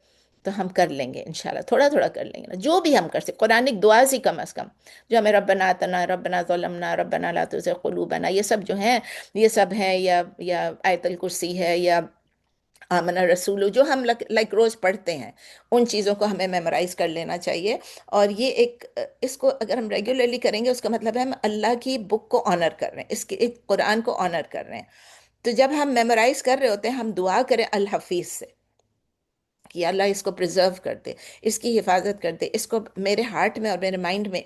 تو ہم کر لیں گے انشاءاللہ. تھوڑا تھوڑا کر لیں گے نا، جو بھی ہم کر سکیں. قرآنک دعا سی کم از کم جو ہمیں ربنا آتنا، ربنا ظلمنا، ربنا لا تزغ قلوبنا، یہ سب جو ہیں، یہ سب ہیں، یا آیت الکرسی ہے، یا آمن رسول، جو ہم لائک روز پڑھتے ہیں، ان چیزوں کو ہمیں میمورائز کر لینا چاہیے. اور یہ ایک اس کو اگر ہم ریگولرلی کریں گے، اس کا مطلب ہے ہم اللہ کی بک کو آنر کر رہے ہیں، اس کے ایک قرآن کو آنر کر رہے ہیں. تو جب ہم میمورائز کر رہے ہوتے ہیں، ہم دعا کریں الحفیظ سے کہ اللہ اس کو پرزرو کر دے، اس کی حفاظت کر دے، اس کو میرے ہارٹ میں اور میرے مائنڈ میں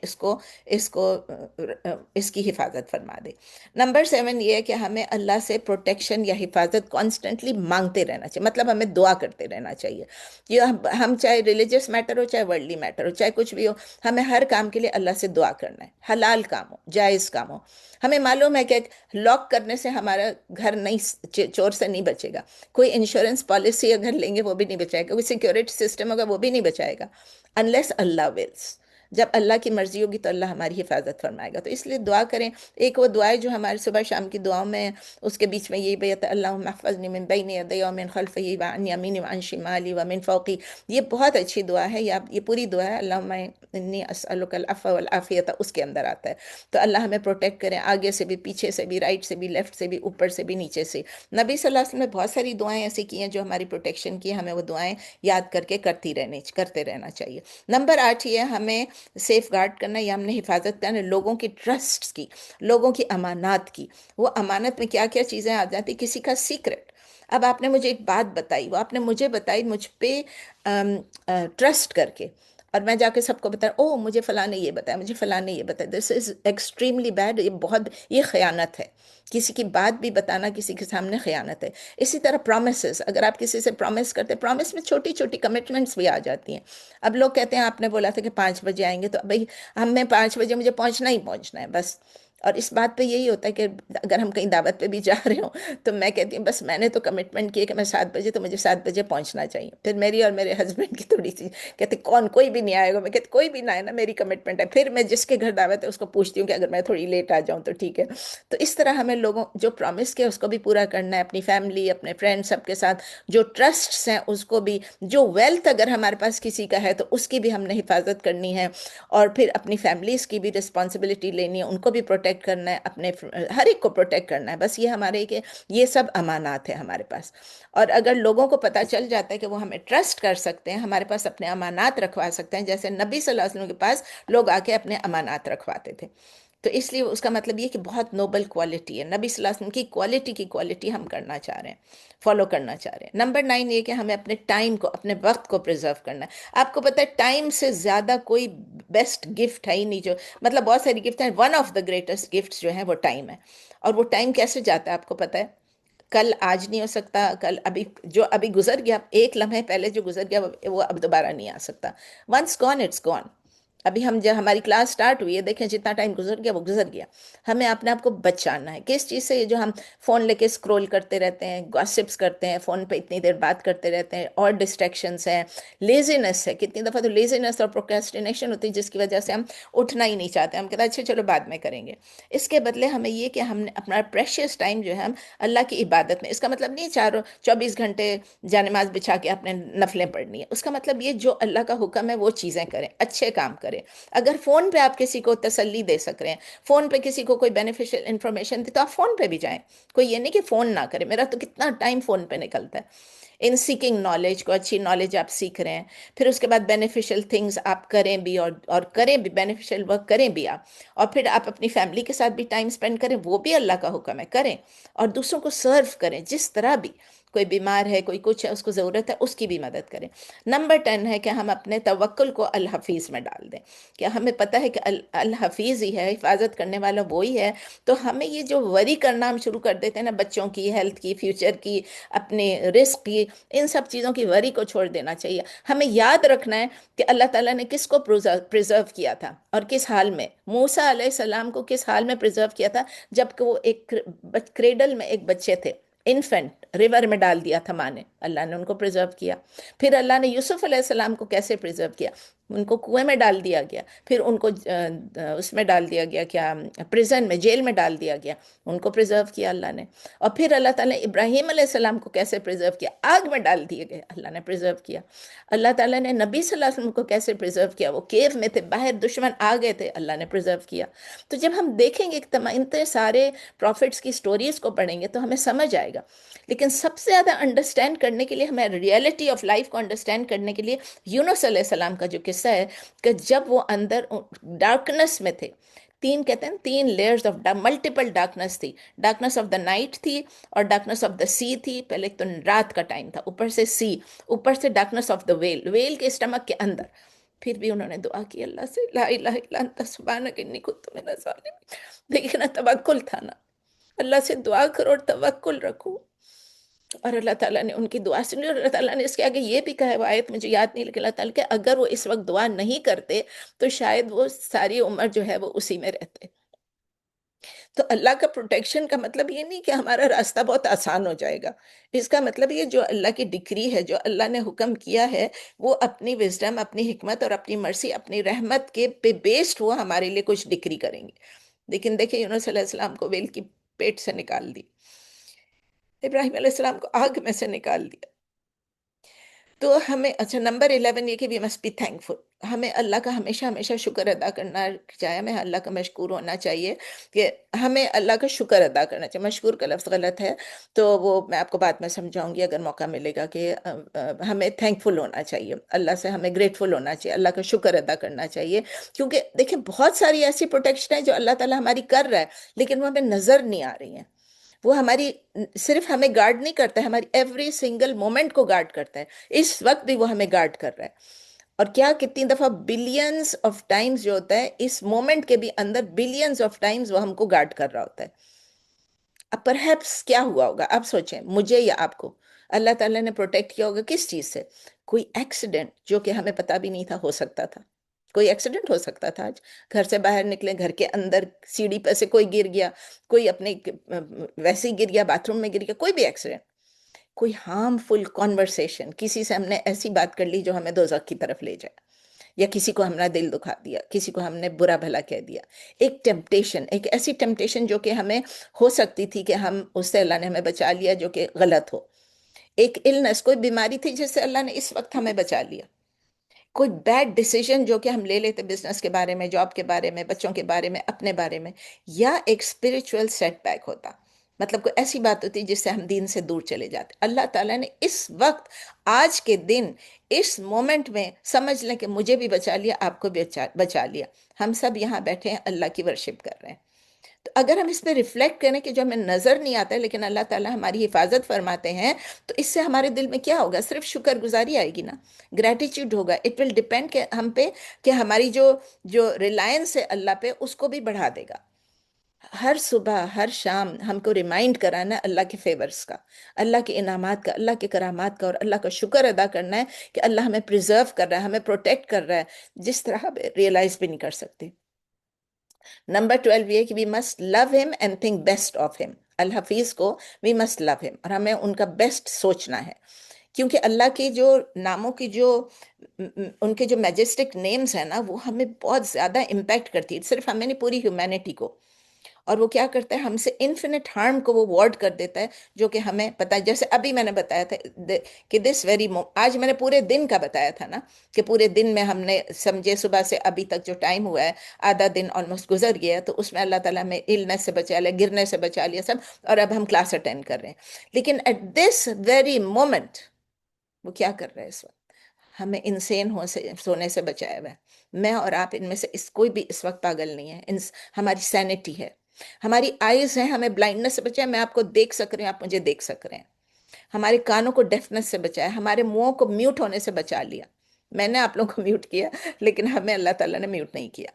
اس کی حفاظت فرما دے. نمبر 7 یہ ہے کہ ہمیں اللہ سے پروٹیکشن یا حفاظت کانسٹنٹلی مانگتے رہنا چاہیے. مطلب ہمیں دعا کرتے رہنا چاہیے. یہ ہم چاہے ریلیجس میٹر ہو، چاہے ورلڈلی میٹر ہو، چاہے کچھ بھی ہو، ہمیں ہر کام کے لیے اللہ سے دعا کرنا ہے. حلال کام ہو، جائز کام ہو. ہمیں معلوم ہے کہ لاک کرنے سے ہمارا گھر نہیں، چور سے نہیں بچے گا. کوئی انشورنس پالیسی اگر لیں گے وہ بھی نہیں بچائے گا. کوئی سیکیورٹی سسٹم ہوگا وہ بھی نہیں بچائے گا. انلیس اللہ ولس. جب اللہ کی مرضی ہوگی تو اللہ ہماری حفاظت فرمائے گا. تو اس لیے دعا کریں. ایک وہ دعائیں جو ہمارے صبح شام کی دعاؤں میں، اس کے بیچ میں یہ بیت اللہم احفظنی من بین یدی ومن خلفی وعن یمینی وعن شمالی ومن فوقی، یہ بہت اچھی دعا ہے. یہ پوری دعا ہے. اللہم انی اسألک العفو والعافیۃ، اس کے اندر آتا ہے. تو اللہ ہمیں پروٹیکٹ کریں، آگے سے بھی، پیچھے سے بھی، رائٹ سے بھی، لیفٹ سے بھی، اوپر سے بھی، نیچے سے. نبی صلی اللہ علیہ وسلم نے بہت ساری دعائیں ایسی کی ہیں جو ہماری پروٹیکشن کی. ہمیں وہ دعائیں یاد کر کے کرتے رہنا چاہیے. نمبر 8 یہ ہمیں سیف گارڈ کرنا، یا ہم نے حفاظت کرنا لوگوں کی ٹرسٹ کی، لوگوں کی امانات کی. وہ امانت میں کیا کیا چیزیں آ جاتی؟ کسی کا سیکرٹ. اب آپ نے مجھے ایک بات بتائی، وہ آپ نے مجھے بتائی مجھ پہ ٹرسٹ کر کے، اور میں جا کے سب کو بتایا او مجھے فلاں نے یہ بتایا، مجھے فلاں نے یہ بتایا. دس از ایکسٹریملی بیڈ. یہ خیانت ہے. کسی کی بات بھی بتانا کسی کے سامنے خیانت ہے. اسی طرح پرومسز، اگر آپ کسی سے پرومس کرتے، پرومس میں چھوٹی چھوٹی کمٹمنٹس بھی آ جاتی ہیں. اب لوگ کہتے ہیں آپ نے بولا تھا کہ 5 بجے آئیں گے، تو بھائی ہمیں 5 بجے مجھے پہنچنا ہی پہنچنا ہے بس. اور اس بات پہ یہی ہوتا ہے کہ اگر ہم کہیں دعوت پہ بھی جا رہے ہوں تو میں کہتی ہوں بس میں نے تو کمٹمنٹ کی ہے کہ میں 7 بجے، تو مجھے 7 بجے پہنچنا چاہیے. پھر میری اور میرے ہسبینڈ کی تھوڑی سی کہتے کوئی بھی نہیں آئے گا. میں کہتی کوئی بھی نہ آئے نا، میری کمٹمنٹ ہے. پھر میں جس کے گھر دعوت ہے اس کو پوچھتی ہوں کہ اگر میں تھوڑی لیٹ آ جاؤں تو ٹھیک ہے. تو اس طرح ہمیں لوگوں جو پرومس کیا اس کو بھی پورا کرنا ہے. اپنی فیملی، اپنے فرینڈ، سب کے ساتھ جو ٹرسٹس ہیں اس کو بھی. جو ویلتھ اگر ہمارے پاس کسی کا ہے تو اس کی بھی ہم نے حفاظت کرنی ہے. اور پھر اپنی فیملیز کی بھی رسپانسبلٹی لینی ہے، ان کو بھی پروٹیکٹ کرنا ہے، اپنے ہر ایک کو پروٹیکٹ کرنا ہے. بس یہ ہمارے کہ یہ سب امانات ہیں ہمارے پاس. اور اگر لوگوں کو پتہ چل جاتا ہے کہ وہ ہمیں ٹرسٹ کر سکتے ہیں، ہمارے پاس اپنے امانات رکھوا سکتے ہیں، جیسے نبی صلی اللہ علیہ وسلم کے پاس لوگ آ کے اپنے امانات رکھواتے تھے، تو اس لیے اس کا مطلب یہ کہ بہت نوبل کوالٹی ہے. نبی صلی اللہ علیہ وسلم کی کوالٹی ہم کرنا چاہ رہے ہیں، فالو کرنا چاہ رہے ہیں. نمبر 9 یہ کہ ہمیں اپنے ٹائم کو، اپنے وقت کو پریزرو کرنا ہے. آپ کو پتہ ہے ٹائم سے زیادہ کوئی بیسٹ گفٹ ہے ہی نہیں. جو مطلب بہت ساری گفٹ ہیں، one of the greatest gifts جو ہیں وہ ٹائم ہے. اور وہ ٹائم کیسے جاتا ہے آپ کو پتہ ہے؟ کل آج نہیں ہو سکتا، کل جو ابھی گزر گیا، ایک لمحے پہلے جو گزر گیا وہ اب دوبارہ نہیں آ سکتا. Once gone it's gone. ابھی ہم جب ہماری کلاس سٹارٹ ہوئی ہے، دیکھیں جتنا ٹائم گزر گیا وہ گزر گیا. ہمیں اپنے آپ کو بچانا ہے کس چیز سے؟ یہ جو ہم فون لے کے اسکرول کرتے رہتے ہیں، گاسپس کرتے ہیں، فون پہ اتنی دیر بات کرتے رہتے ہیں، اور ڈسٹریکشنس ہیں، لیزینس ہے. کتنی دفعہ تو لیزینس اور پروکریسٹینیشن ہوتی ہے جس کی وجہ سے ہم اٹھنا ہی نہیں چاہتے، ہم کہتے ہیں اچھا چلو بعد میں کریں گے. اس کے بدلے ہمیں یہ کہ ہم نے اپنا پریشیس ٹائم جو ہے ہم اللہ کی عبادت میں، اس کا مطلب نہیں 24 گھنٹے جانماز بچھا کے اپنے نفلیں پڑھنی ہے. اس کا مطلب یہ جو اللہ کا حکم ہے وہ چیزیں کریں، اچھے کام کریں. اگر فون پہ آپ کسی کو تسلی دے سک رہے ہیں، فون پہ کسی کو کوئی بینیفیشل انفارمیشن دے، تو آپ فون پہ بھی جائیں. کوئی یہ نہیں کہ فون نہ کرے. میرا تو کتنا ٹائم فون پہ نکلتا ہے ان سیکنگ نالج کو. اچھی نالج آپ سیکھ رہے ہیں، پھر اس کے بعد بینیفیشل تھنگز آپ کریں بھی، اور کریں بھی، بینیفیشل ورک کریں بھی آپ. اور پھر آپ اپنی فیملی کے ساتھ بھی ٹائم سپینڈ کریں، وہ بھی اللہ کا حکم ہے کریں. اور دوسروں کو سرو کریں جس طرح بھی. کوئی بیمار ہے، کوئی کچھ ہے، اس کو ضرورت ہے، اس کی بھی مدد کریں. نمبر 10 ہے کہ ہم اپنے توکل کو الحفیظ میں ڈال دیں. کہ ہمیں پتہ ہے کہ الحفیظ ہی ہے، حفاظت کرنے والا وہی ہے. تو ہمیں یہ جو وری کرنا ہم شروع کر دیتے ہیں نا، بچوں کی ہیلتھ کی، فیوچر کی، اپنے رزق کی، ان سب چیزوں کی وری کو چھوڑ دینا چاہیے. ہمیں یاد رکھنا ہے کہ اللہ تعالیٰ نے کس کو پریزرو کیا تھا اور کس حال میں. موسیٰ علیہ السلام کو کس حال میں پریزرو کیا تھا؟ جب کہ وہ ایک کریڈل میں ایک بچے تھے، انفینٹ، ریور میں ڈال دیا تھا ماں نے، اللہ نے ان کو پریزرو کیا. پھر اللہ نے یوسف علیہ السلام کو کیسے پریزرو کیا؟ ان کو کنویں میں ڈال دیا گیا، پھر ان کو اس میں ڈال دیا گیا، کیا، پریزن میں، جیل میں ڈال دیا گیا. ان کو پریزرو کیا اللہ نے. اور پھر اللہ تعالیٰ نے ابراہیم علیہ السلام کو کیسے پریزرو کیا؟ آگ میں ڈال دیے گئے، اللہ نے پریزرو کیا. اللہ تعالیٰ نے نبی صلی اللہ علیہ وسلم کو کیسے پریزرو کیا؟ وہ کیو میں تھے، باہر دشمن آ گئے تھے، اللہ نے پریزرو کیا. تو جب ہم دیکھیں گے اتنے سارے پروفٹس کی سٹوریز کو پڑھیں گے تو ہمیں سمجھ آئے گا. لیکن سب سے زیادہ انڈرسٹینڈ کرنے کے لیے، ہمیں ریئلٹی آف لائف کو انڈرسٹینڈ کرنے کے لیے، یونس علیہ السلام کا جو قصہ ہے کہ جب وہ اندر ڈارکنس میں تھے، کہتے ہیں 3 لیئرز آف ملٹیپل ڈارکنس تھی. ڈارکنس آف دا نائٹ تھی، اور ڈارکنس آف دا سی تھی. پہلے تو رات کا ٹائم تھا، اوپر سے سی، اوپر سے darkness of the whale, whale کے اسٹمک کے اندر. پھر بھی انہوں نے دعا کی اللہ سے، لا الہ الا انت سبحانک انی کنت من الظالمین. دیکھیں نا، توکل تھا نا. اللہ سے دعا کرو اور توکل رکھو. اور اللہ تعالیٰ نے ان کی دعا سنی. اور اللہ تعالیٰ نے اس کے آگے یہ بھی کہا ہے، وہ آیت مجھے یاد نہیں، لیکن اللہ تعالیٰ کہ اگر وہ اس وقت دعا نہیں کرتے تو شاید وہ ساری عمر جو ہے وہ اسی میں رہتے. تو اللہ کا پروٹیکشن کا مطلب یہ نہیں کہ ہمارا راستہ بہت آسان ہو جائے گا. اس کا مطلب یہ جو اللہ کی ڈکری ہے، جو اللہ نے حکم کیا ہے، وہ اپنی وزڈم، اپنی حکمت اور اپنی مرسی، اپنی رحمت کے پہ بیسڈ وہ ہمارے لیے کچھ ڈکری کریں گے. لیکن دیکھیں یونس علیہ السلام کو ویل کی پیٹ سے نکال دی، ابراہیم علیہ السلام کو آگ میں سے نکال دیا. تو ہمیں، اچھا، نمبر 11 یہ کہ وی مسٹ بی تھینکفل. ہمیں اللہ کا ہمیشہ ہمیشہ شکر ادا کرنا چاہیے. ہمیں اللہ کا مشکور ہونا چاہیے، کہ ہمیں اللہ کا شکر ادا کرنا چاہیے. مشکور کا لفظ غلط ہے، تو وہ میں آپ کو بعد میں سمجھاؤں گی اگر موقع ملے گا، کہ ہمیں تھینکفل ہونا چاہیے اللہ سے، ہمیں گریٹفل ہونا چاہیے، اللہ کا شکر ادا کرنا چاہیے. کیونکہ دیکھیں بہت ساری ایسی پروٹیکشن ہے جو اللہ تعالیٰ ہماری کر رہا ہے، لیکن وہ ہمیں نظر نہیں آ رہی ہیں. وہ ہماری صرف ہمیں گارڈ نہیں کرتا ہے، ہماری ایوری سنگل مومنٹ کو گارڈ کرتا ہے. اس وقت بھی وہ ہمیں گارڈ کر رہا ہے. اور کیا کتنی دفعہ بلینز آف ٹائمز جو ہوتا ہے، اس مومنٹ کے بھی اندر بلینز آف ٹائمز وہ ہم کو گارڈ کر رہا ہوتا ہے. اب پرہیپس کیا ہوا ہوگا، آپ سوچیں، مجھے یا آپ کو اللہ تعالیٰ نے پروٹیکٹ کیا ہوگا کس چیز سے؟ کوئی ایکسیڈنٹ جو کہ ہمیں پتہ بھی نہیں تھا ہو سکتا تھا. کوئی ایکسیڈنٹ ہو سکتا تھا. آج گھر سے باہر نکلے، گھر کے اندر سیڑھی پہ سے کوئی گر گیا، کوئی اپنے ویسے ہی گر گیا، باتھ روم میں گر گیا، کوئی بھی ایکسیڈنٹ. کوئی ہارمفل کانورسیشن، کسی سے ہم نے ایسی بات کر لی جو ہمیں دوزخ کی طرف لے جائے، یا کسی کو ہمارا دل دکھا دیا، کسی کو ہم نے برا بھلا کہہ دیا. ایک ٹیمپٹیشن، ایک ایسی ٹیمپٹیشن جو کہ ہمیں ہو سکتی تھی کہ ہم اس سے اللہ نے ہمیں بچا لیا جو کہ غلط ہو. ایک النس، کوئی بیماری تھی جس سے اللہ نے اس وقت ہمیں بچا لیا. کوئی بیڈ ڈیسیجن جو کہ ہم لے لیتے بزنس کے بارے میں، جاب کے بارے میں، بچوں کے بارے میں، اپنے بارے میں. یا ایک اسپریچول سیٹ بیک ہوتا، مطلب کوئی ایسی بات ہوتی جس سے ہم دین سے دور چلے جاتے. اللہ تعالیٰ نے اس وقت، آج کے دن، اس مومنٹ میں سمجھ لیں کہ مجھے بھی بچا لیا، آپ کو بھی بچا لیا. ہم سب یہاں بیٹھے ہیں، اللہ کی ورشپ کر رہے ہیں. تو اگر ہم اس پہ ریفلیکٹ کریں کہ جو ہمیں نظر نہیں آتا ہے لیکن اللہ تعالیٰ ہماری حفاظت فرماتے ہیں، تو اس سے ہمارے دل میں کیا ہوگا؟ صرف شکر گزاری آئے گی نا، گریٹیچیوڈ ہوگا. اٹ ول ڈیپینڈ کہ ہم پہ، کہ ہماری جو ریلائنس ہے اللہ پہ، اس کو بھی بڑھا دے گا. ہر صبح ہر شام ہم کو ریمائنڈ کرانا ہے اللہ کے فیورز کا، اللہ کے انعامات کا، اللہ کے کرامات کا، اور اللہ کا شکر ادا کرنا ہے کہ اللہ ہمیں پریزرو کر رہا ہے، ہمیں پروٹیکٹ کر رہا ہے جس طرح ہم ریئلائز بھی نہیں کر سکتے۔ نمبر 12 یہ کہ وی مسٹ لو ہم اینڈ تھنک بیسٹ آف ہم۔ الحفیظ کو وی مسٹ لو ہم، اور ہمیں ان کا بیسٹ سوچنا ہے، کیونکہ اللہ کی جو ناموں کی جو ان کے جو میجسٹک نیمز ہیں نا، وہ ہمیں بہت زیادہ امپیکٹ کرتی ہے، صرف ہمیں نہیں، پوری ہیومینٹی کو۔ اور وہ کیا کرتا ہے، ہم سے انفینٹ ہارم کو وہ وارڈ کر دیتا ہے، جو کہ ہمیں پتہ ہے۔ جیسے ابھی میں نے بتایا تھا کہ آج میں نے پورے دن کا بتایا تھا نا، کہ پورے دن میں ہم نے سمجھے صبح سے ابھی تک جو ٹائم ہوا ہے، آدھا دن آلموسٹ گزر گیا ہے، تو اس میں اللہ تعالیٰ ہمیں النس سے بچا لیا، گرنے سے بچا لیا سب، اور اب ہم کلاس اٹینڈ کر رہے ہیں۔ لیکن ایٹ دس ویری مومنٹ وہ کیا کر رہے ہیں اس وقت؟ ہمیں انسین سونے سے بچایا ہوا ہے۔ میں اور آپ ان میں سے کوئی بھی اس وقت پاگل نہیں ہے، ہماری سینٹی ہے، ہماری آئیز ہیں، ہمیں بلائنڈنس سے بچایا، میں آپ کو دیکھ سک رہے ہیں، آپ مجھے دیکھ سک رہے ہیں۔ ہمارے کانوں کو ڈیفنس سے بچایا، ہمارے منہوں کو میوٹ ہونے سے بچا لیا۔ میں نے آپ لوگوں کو میوٹ کیا، لیکن ہمیں اللہ تعالیٰ نے میوٹ نہیں کیا۔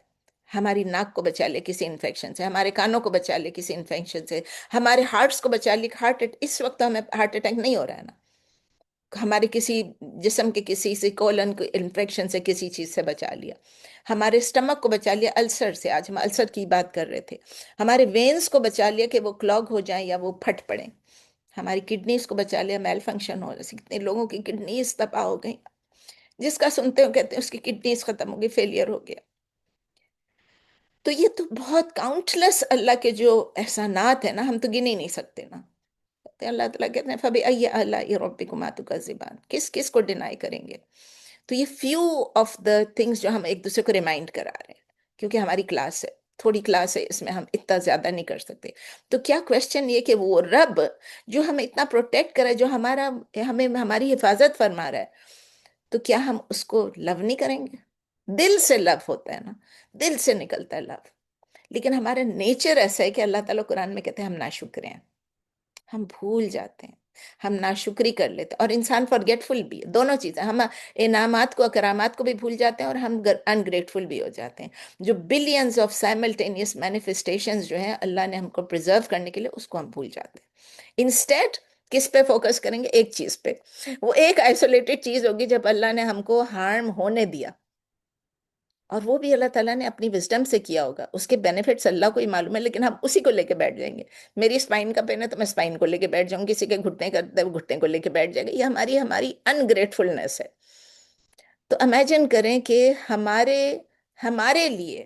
ہماری ناک کو بچا لیا کسی انفیکشن سے، ہمارے کانوں کو بچا لیا کسی انفیکشن سے، ہمارے ہارٹس کو بچا لیا، اس وقت ہمیں ہارٹ اٹیک نہیں ہو رہا ہے نا، ہمارے کسی جسم کے کسی سے کولن کو انفیکشن سے کسی چیز سے بچا لیا، ہمارے اسٹمک کو بچا لیا السر سے، آج ہم السر کی بات کر رہے تھے، ہمارے وینز کو بچا لیا کہ وہ کلاگ ہو جائیں یا وہ پھٹ پڑیں، ہماری کڈنیز کو بچا لیا میل فنکشن ہو، کتنے لوگوں کی کڈنیز تباہ ہو گئی، جس کا سنتے ہو کہتے ہیں اس کی کڈنیز ختم ہو گئی، فیلئر ہو گیا۔ تو یہ تو بہت کاؤنٹلیس اللہ کے جو احسانات ہیں نا، ہم تو گن ہی نہیں سکتے نا۔ اللہ تعالیٰ کہتے ہیں فَبِأَيِّ آلَاءِ رَبِّكُمَا تُكَذِّبَانِ، کس کس کو ڈینائی کریں گے؟ تو یہ فیو آف دا تھنگس جو ہم ایک دوسرے کو ریمائنڈ کرا رہے ہیں، کیونکہ ہماری کلاس ہے، تھوڑی کلاس ہے، اس میں ہم اتنا زیادہ نہیں کر سکتے۔ تو کیا کوشچن یہ کہ وہ رب جو ہمیں اتنا پروٹیکٹ کرے، جو ہمیں ہماری حفاظت فرما رہا ہے، تو کیا ہم اس کو لو نہیں کریں گے؟ دل سے لو ہوتا ہے نا، دل سے نکلتا ہے لو، لیکن ہمارا نیچر ایسا ہے کہ اللہ تعالیٰ قرآن میں کہتے ہیں ہم ناشکر ہیں، ہم بھول جاتے ہیں، ہم ناشکری کر لیتے ہیں، اور انسان فرگیٹفل بھی ہے، دونوں چیزیں، ہم انعامات کو، کرامات کو بھی بھول جاتے ہیں، اور ہم انگریٹفل بھی ہو جاتے ہیں۔ جو بلینز آف سائملٹینیس مینیفیسٹیشنز جو ہیں اللہ نے ہم کو پریزرو کرنے کے لیے، اس کو ہم بھول جاتے ہیں۔ انسٹیڈ کس پہ فوکس کریں گے؟ ایک چیز پہ، وہ ایک آئسولیٹڈ چیز ہوگی جب اللہ نے ہم کو ہارم ہونے دیا، اور وہ بھی اللہ تعالیٰ نے اپنی وزڈم سے کیا ہوگا، اس کے بینیفٹس اللہ کو ہی معلوم ہے، لیکن ہم اسی کو لے کے بیٹھ جائیں گے۔ میری اسپائن کا پین ہے تو میں اسپائن کو لے کے بیٹھ جاؤں گی، کسی کے گھٹنے کا ہے وہ گھٹنے کو لے کے بیٹھ جائے گا، یہ ہماری انگریٹفلنس ہے۔ تو امیجن کریں کہ ہمارے لیے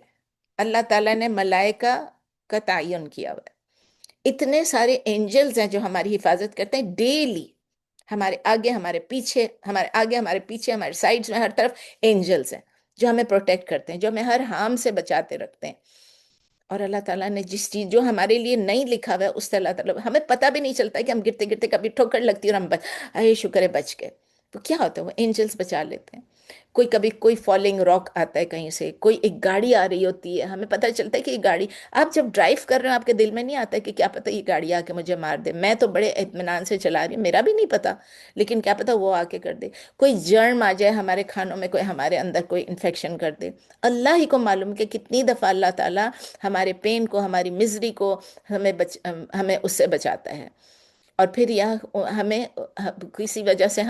اللہ تعالیٰ نے ملائکہ کا تعین کیا ہوا ہے، اتنے سارے اینجلز ہیں جو ہماری حفاظت کرتے ہیں ڈیلی، ہمارے آگے ہمارے پیچھے، ہمارے سائڈز میں، ہر طرف اینجلز ہیں جو ہمیں پروٹیکٹ کرتے ہیں، جو ہمیں ہر ہارم سے بچاتے رکھتے ہیں۔ اور اللہ تعالیٰ نے جس چیز جو ہمارے لیے نہیں لکھا ہوا ہے، اس سے اللہ تعالیٰ ہمیں پتہ بھی نہیں چلتا ہے کہ ہم گرتے گرتے کبھی ٹھوکر لگتی ہے اور ہم اے شکر ہے بچ گئے، تو کیا ہوتا ہے وہ اینجلز بچا لیتے ہیں۔ کوئی فالنگ راک آتا ہے کہیں سے، کوئی ایک گاڑی آ رہی ہوتی ہے، ہمیں پتہ چلتا ہے کہ یہ گاڑی، آپ جب ڈرائیو کر رہے ہیں آپ کے دل میں نہیں آتا ہے کہ کیا پتہ یہ گاڑی آ کے مجھے مار دے، میں تو بڑے اطمینان سے چلا رہی ہوں، میرا بھی نہیں پتا، لیکن کیا پتہ وہ آ کے کر دے، کوئی جرم آ جائے ہمارے کھانوں میں، کوئی ہمارے اندر کوئی انفیکشن کر دے، اللہ ہی کو معلوم کہ کتنی دفعہ اللہ تعالیٰ ہمارے پین کو، ہماری مزری کو ہمیں اس سے بچاتا ہے۔ اور پھر ہمیں کسی وجہ سے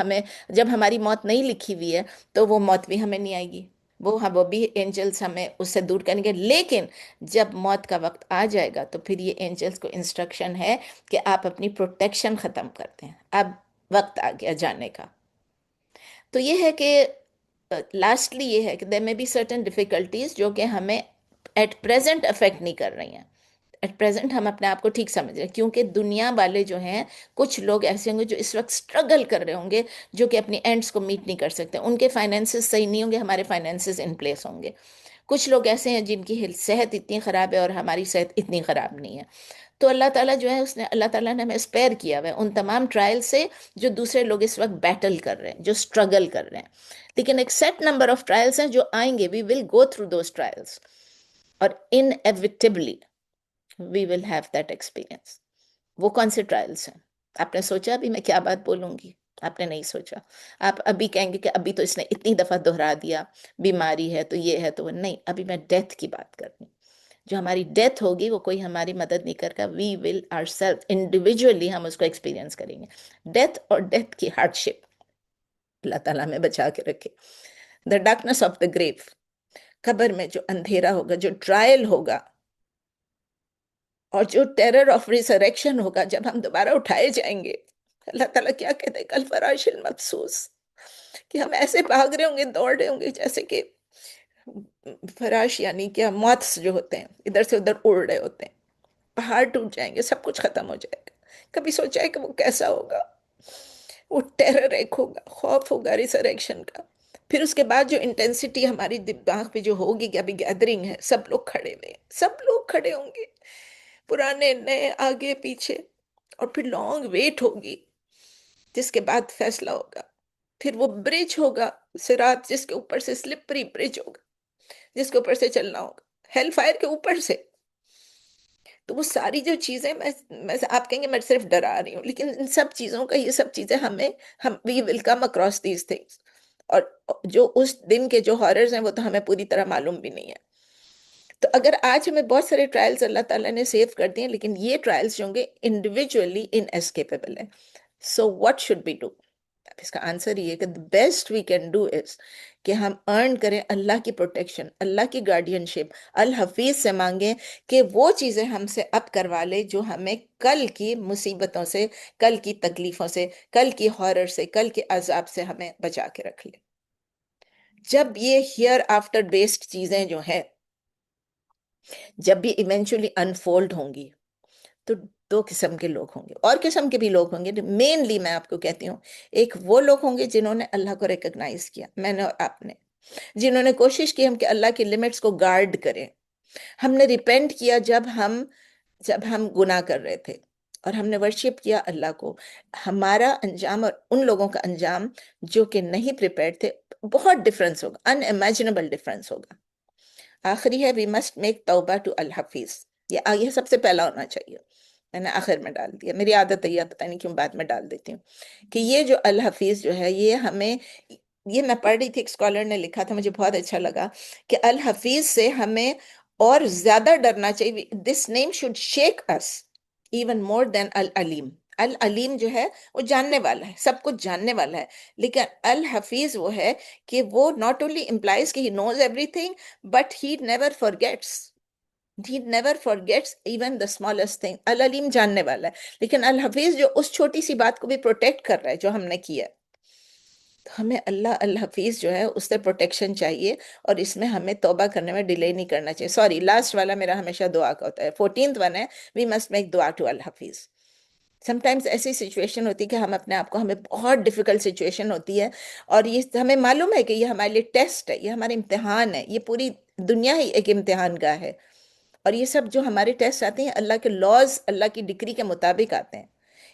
جب ہماری موت نہیں لکھی ہوئی ہے تو وہ موت بھی ہمیں نہیں آئے گی، وہ بھی اینجلز ہمیں اس سے دور کریں گے، لیکن جب موت کا وقت آ جائے گا تو پھر یہ اینجلز کو انسٹرکشن ہے کہ آپ اپنی پروٹیکشن ختم کرتے ہیں، اب وقت آ گیا جانے کا۔ تو یہ ہے کہ لاسٹلی یہ ہے کہ there may be certain difficulties جو کہ ہمیں ایٹ پریزنٹ افیکٹ نہیں کر رہی ہیں، ایٹ پریزنٹ ہم اپنے آپ کو ٹھیک سمجھ رہے ہیں، کیونکہ دنیا والے جو ہیں، کچھ لوگ ایسے ہوں گے جو اس وقت سٹرگل کر رہے ہوں گے، جو کہ اپنی اینڈز کو میٹ نہیں کر سکتے، ان کے فائنینسز صحیح نہیں ہوں گے، ہمارے فائنینسز ان پلیس ہوں گے۔ کچھ لوگ ایسے ہیں جن کی صحت اتنی خراب ہے اور ہماری صحت اتنی خراب نہیں ہے، تو اللہ تعالیٰ جو ہے اللہ تعالیٰ نے ہمیں اسپیئر کیا ہوا ہے ان تمام ٹرائل سے جو دوسرے لوگ اس وقت بیٹل کر رہے ہیں، جو سٹرگل کر رہے ہیں، لیکن ایک سیٹ نمبر آف ٹرائلز ہیں جو آئیں گے، وی ول گو تھرو دوز ٹرائلز، اور انیویٹیبلی we will have that experience۔ وہ کون سے ٹرائلز ہیں؟ آپ نے سوچا ابھی میں کیا بات بولوں گی؟ آپ نے نہیں سوچا، آپ ابھی کہیں گے کہ ابھی تو اس نے اتنی دفعہ دہرا دیا، بیماری ہے تو یہ ہے تو وہ نہیں، ابھی میں ڈیتھ کی بات کر رہی ہوں۔ جو ہماری ڈیتھ ہوگی وہ کوئی ہماری مدد نہیں کرے گا. وی ول آر سیلف انڈیویجولی ہم اس کو ایکسپیرینس کریں گے. ڈیتھ اور ڈیتھ کی ہارڈ شپ اللہ تعالیٰ میں بچا کے رکھے. دا ڈارکنس آف دا گریو، قبر میں جو اندھیرا ہوگا، جو ٹرائل ہوگا، اور جو ٹیرر آف ریسریکشن ہوگا جب ہم دوبارہ اٹھائے جائیں گے. اللہ تعالیٰ کیا کہتے ہیں، کل فراش المبسوس، کہ ہم ایسے بھاگ رہے ہوں گے، دوڑ رہے ہوں گے جیسے کہ فراش یعنی کیا، موتس جو ہوتے ہیں ادھر سے ادھر اڑ رہے ہوتے ہیں. پہاڑ ٹوٹ جائیں گے، سب کچھ ختم ہو جائے گا. کبھی سوچا ہے کہ وہ کیسا ہوگا؟ وہ ٹیرر ایک ہوگا، خوف ہوگا ریسریکشن کا. پھر اس کے بعد جو انٹینسٹی ہماری دماغ پہ جو ہوگی کہ ابھی گیدرنگ ہے، سب لوگ کھڑے ہوئے ہیں، سب لوگ کھڑے ہوں گے، پرانے نئے، آگے پیچھے. اور پھر لانگ ویٹ ہوگی جس کے بعد فیصلہ ہوگا. پھر وہ برج ہوگا صراط، جس کے اوپر سے سلپری برج ہوگا، جس کے اوپر سے چلنا ہوگا، ہیل فائر کے اوپر سے. تو وہ ساری جو چیزیں میں آپ کہیں گے میں صرف ڈرا رہی ہوں، لیکن ان سب چیزوں کا، یہ سب چیزیں ہم وی ول کم اکراس دیز تھنگس. اور جو اس دن کے جو ہاررز ہیں وہ تو ہمیں پوری طرح معلوم بھی نہیں ہے. تو اگر آج ہمیں بہت سارے ٹرائلز اللہ تعالیٰ نے سیو کر دیے، لیکن یہ ٹرائلز جو ہوں گے انڈیویجولی ان ایسکیپیبل ہیں. So what should be do? اس کا آنسر یہ ہے کہ best we can do is کہ ہم ارن کریں اللہ کی پروٹیکشن، اللہ کی گارڈین شپ، الحفیظ سے مانگیں کہ وہ چیزیں ہم سے اب کروا لے جو ہمیں کل کی مصیبتوں سے، کل کی تکلیفوں سے، کل کی ہارر سے، کل کے عذاب سے ہمیں بچا کے رکھ لے. جب یہ ہیئر آفٹر بیسڈ چیزیں جو ہیں جب بھی ایونچولی انفولڈ ہوں گی تو دو قسم کے لوگ ہوں گے، اور قسم کے بھی لوگ ہوں گے. مینلی میں آپ کو کہتی ہوں، ایک وہ لوگ ہوں گے جنہوں نے اللہ کو ریکگنائز کیا، میں نے اور آپ نے، جنہوں نے کوشش کی ہم کہ اللہ کی لمٹس کو گارڈ کریں. ہم نے ریپینٹ کیا جب ہم گناہ کر رہے تھے، اور ہم نے ورشپ کیا اللہ کو. ہمارا انجام اور ان لوگوں کا انجام جو کہ نہیں پریپیئرڈ تھے، بہت ڈفرنس ہوگا، ان امیجنیبل ڈفرنس ہوگا. آخری ہے وی مسٹ میک توبہ ٹو الحفیظ. یہ سب سے پہلا ہونا چاہیے. میں نے آخر میں ڈال دیا، میری عادت ہے، یہ پتہ نہیں کیوں بعد میں ڈال دیتی ہوں، کہ یہ جو الحفیظ جو ہے یہ میں پڑھ رہی تھی، ایک اسکالر نے لکھا تھا، مجھے بہت اچھا لگا کہ الحفیظ سے ہمیں اور زیادہ ڈرنا چاہیے. This name should shake us even more than العلیم. العلیم جو ہے وہ جاننے والا ہے، سب کچھ جاننے والا ہے، لیکن الحفیظ وہ ہے کہ وہ not only implies کہ he knows everything but he never forgets. He never forgets even the smallest thing. العلیم جاننے والا ہے، لیکن الحفیظ جو اس چھوٹی سی بات کو بھی پروٹیکٹ کر رہا ہے جو ہم نے کیا ہے. تو ہمیں الحفیظ جو ہے اس سے پروٹیکشن چاہیے، اور اس میں ہمیں توبہ کرنے میں ڈیلے نہیں کرنا چاہیے. سوری، لاسٹ والا میرا ہمیشہ دعا کا ہوتا ہے. 14th ون ہے وی مسٹ میک دعا ٹو الحفیظ. سم ٹائمز ایسی سچویشن ہوتی ہے کہ ہم اپنے آپ کو، ہمیں بہت ڈیفیکلٹ سچویشن ہوتی ہے، اور یہ ہمیں معلوم ہے کہ یہ ہمارے لیے ٹیسٹ ہے، یہ ہمارا امتحان ہے، یہ پوری دنیا ہی ایک امتحان گاہ ہے. اور یہ سب جو ہمارے ٹیسٹ آتے ہیں اللہ کے لاز، اللہ کی ڈگری کے مطابق آتے ہیں.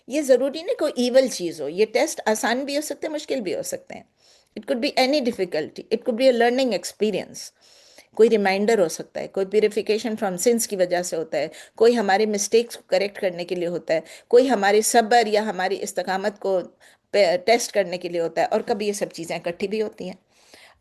یہ ضروری نہیں کوئی ایول چیز ہو. یہ ٹیسٹ آسان بھی ہو سکتے ہیں، مشکل بھی ہو سکتے ہیں. It could be any difficulty, it could be a learning experience. کوئی ریمائنڈر ہو سکتا ہے، کوئی پیوریفیکیشن فرام سنس کی وجہ سے ہوتا ہے، کوئی ہمارے مسٹیکس کو کریکٹ کرنے کے لیے ہوتا ہے، کوئی ہمارے صبر یا ہماری استقامت کو ٹیسٹ کرنے کے لیے ہوتا ہے، اور کبھی یہ سب چیزیں اکٹھی بھی ہوتی ہیں.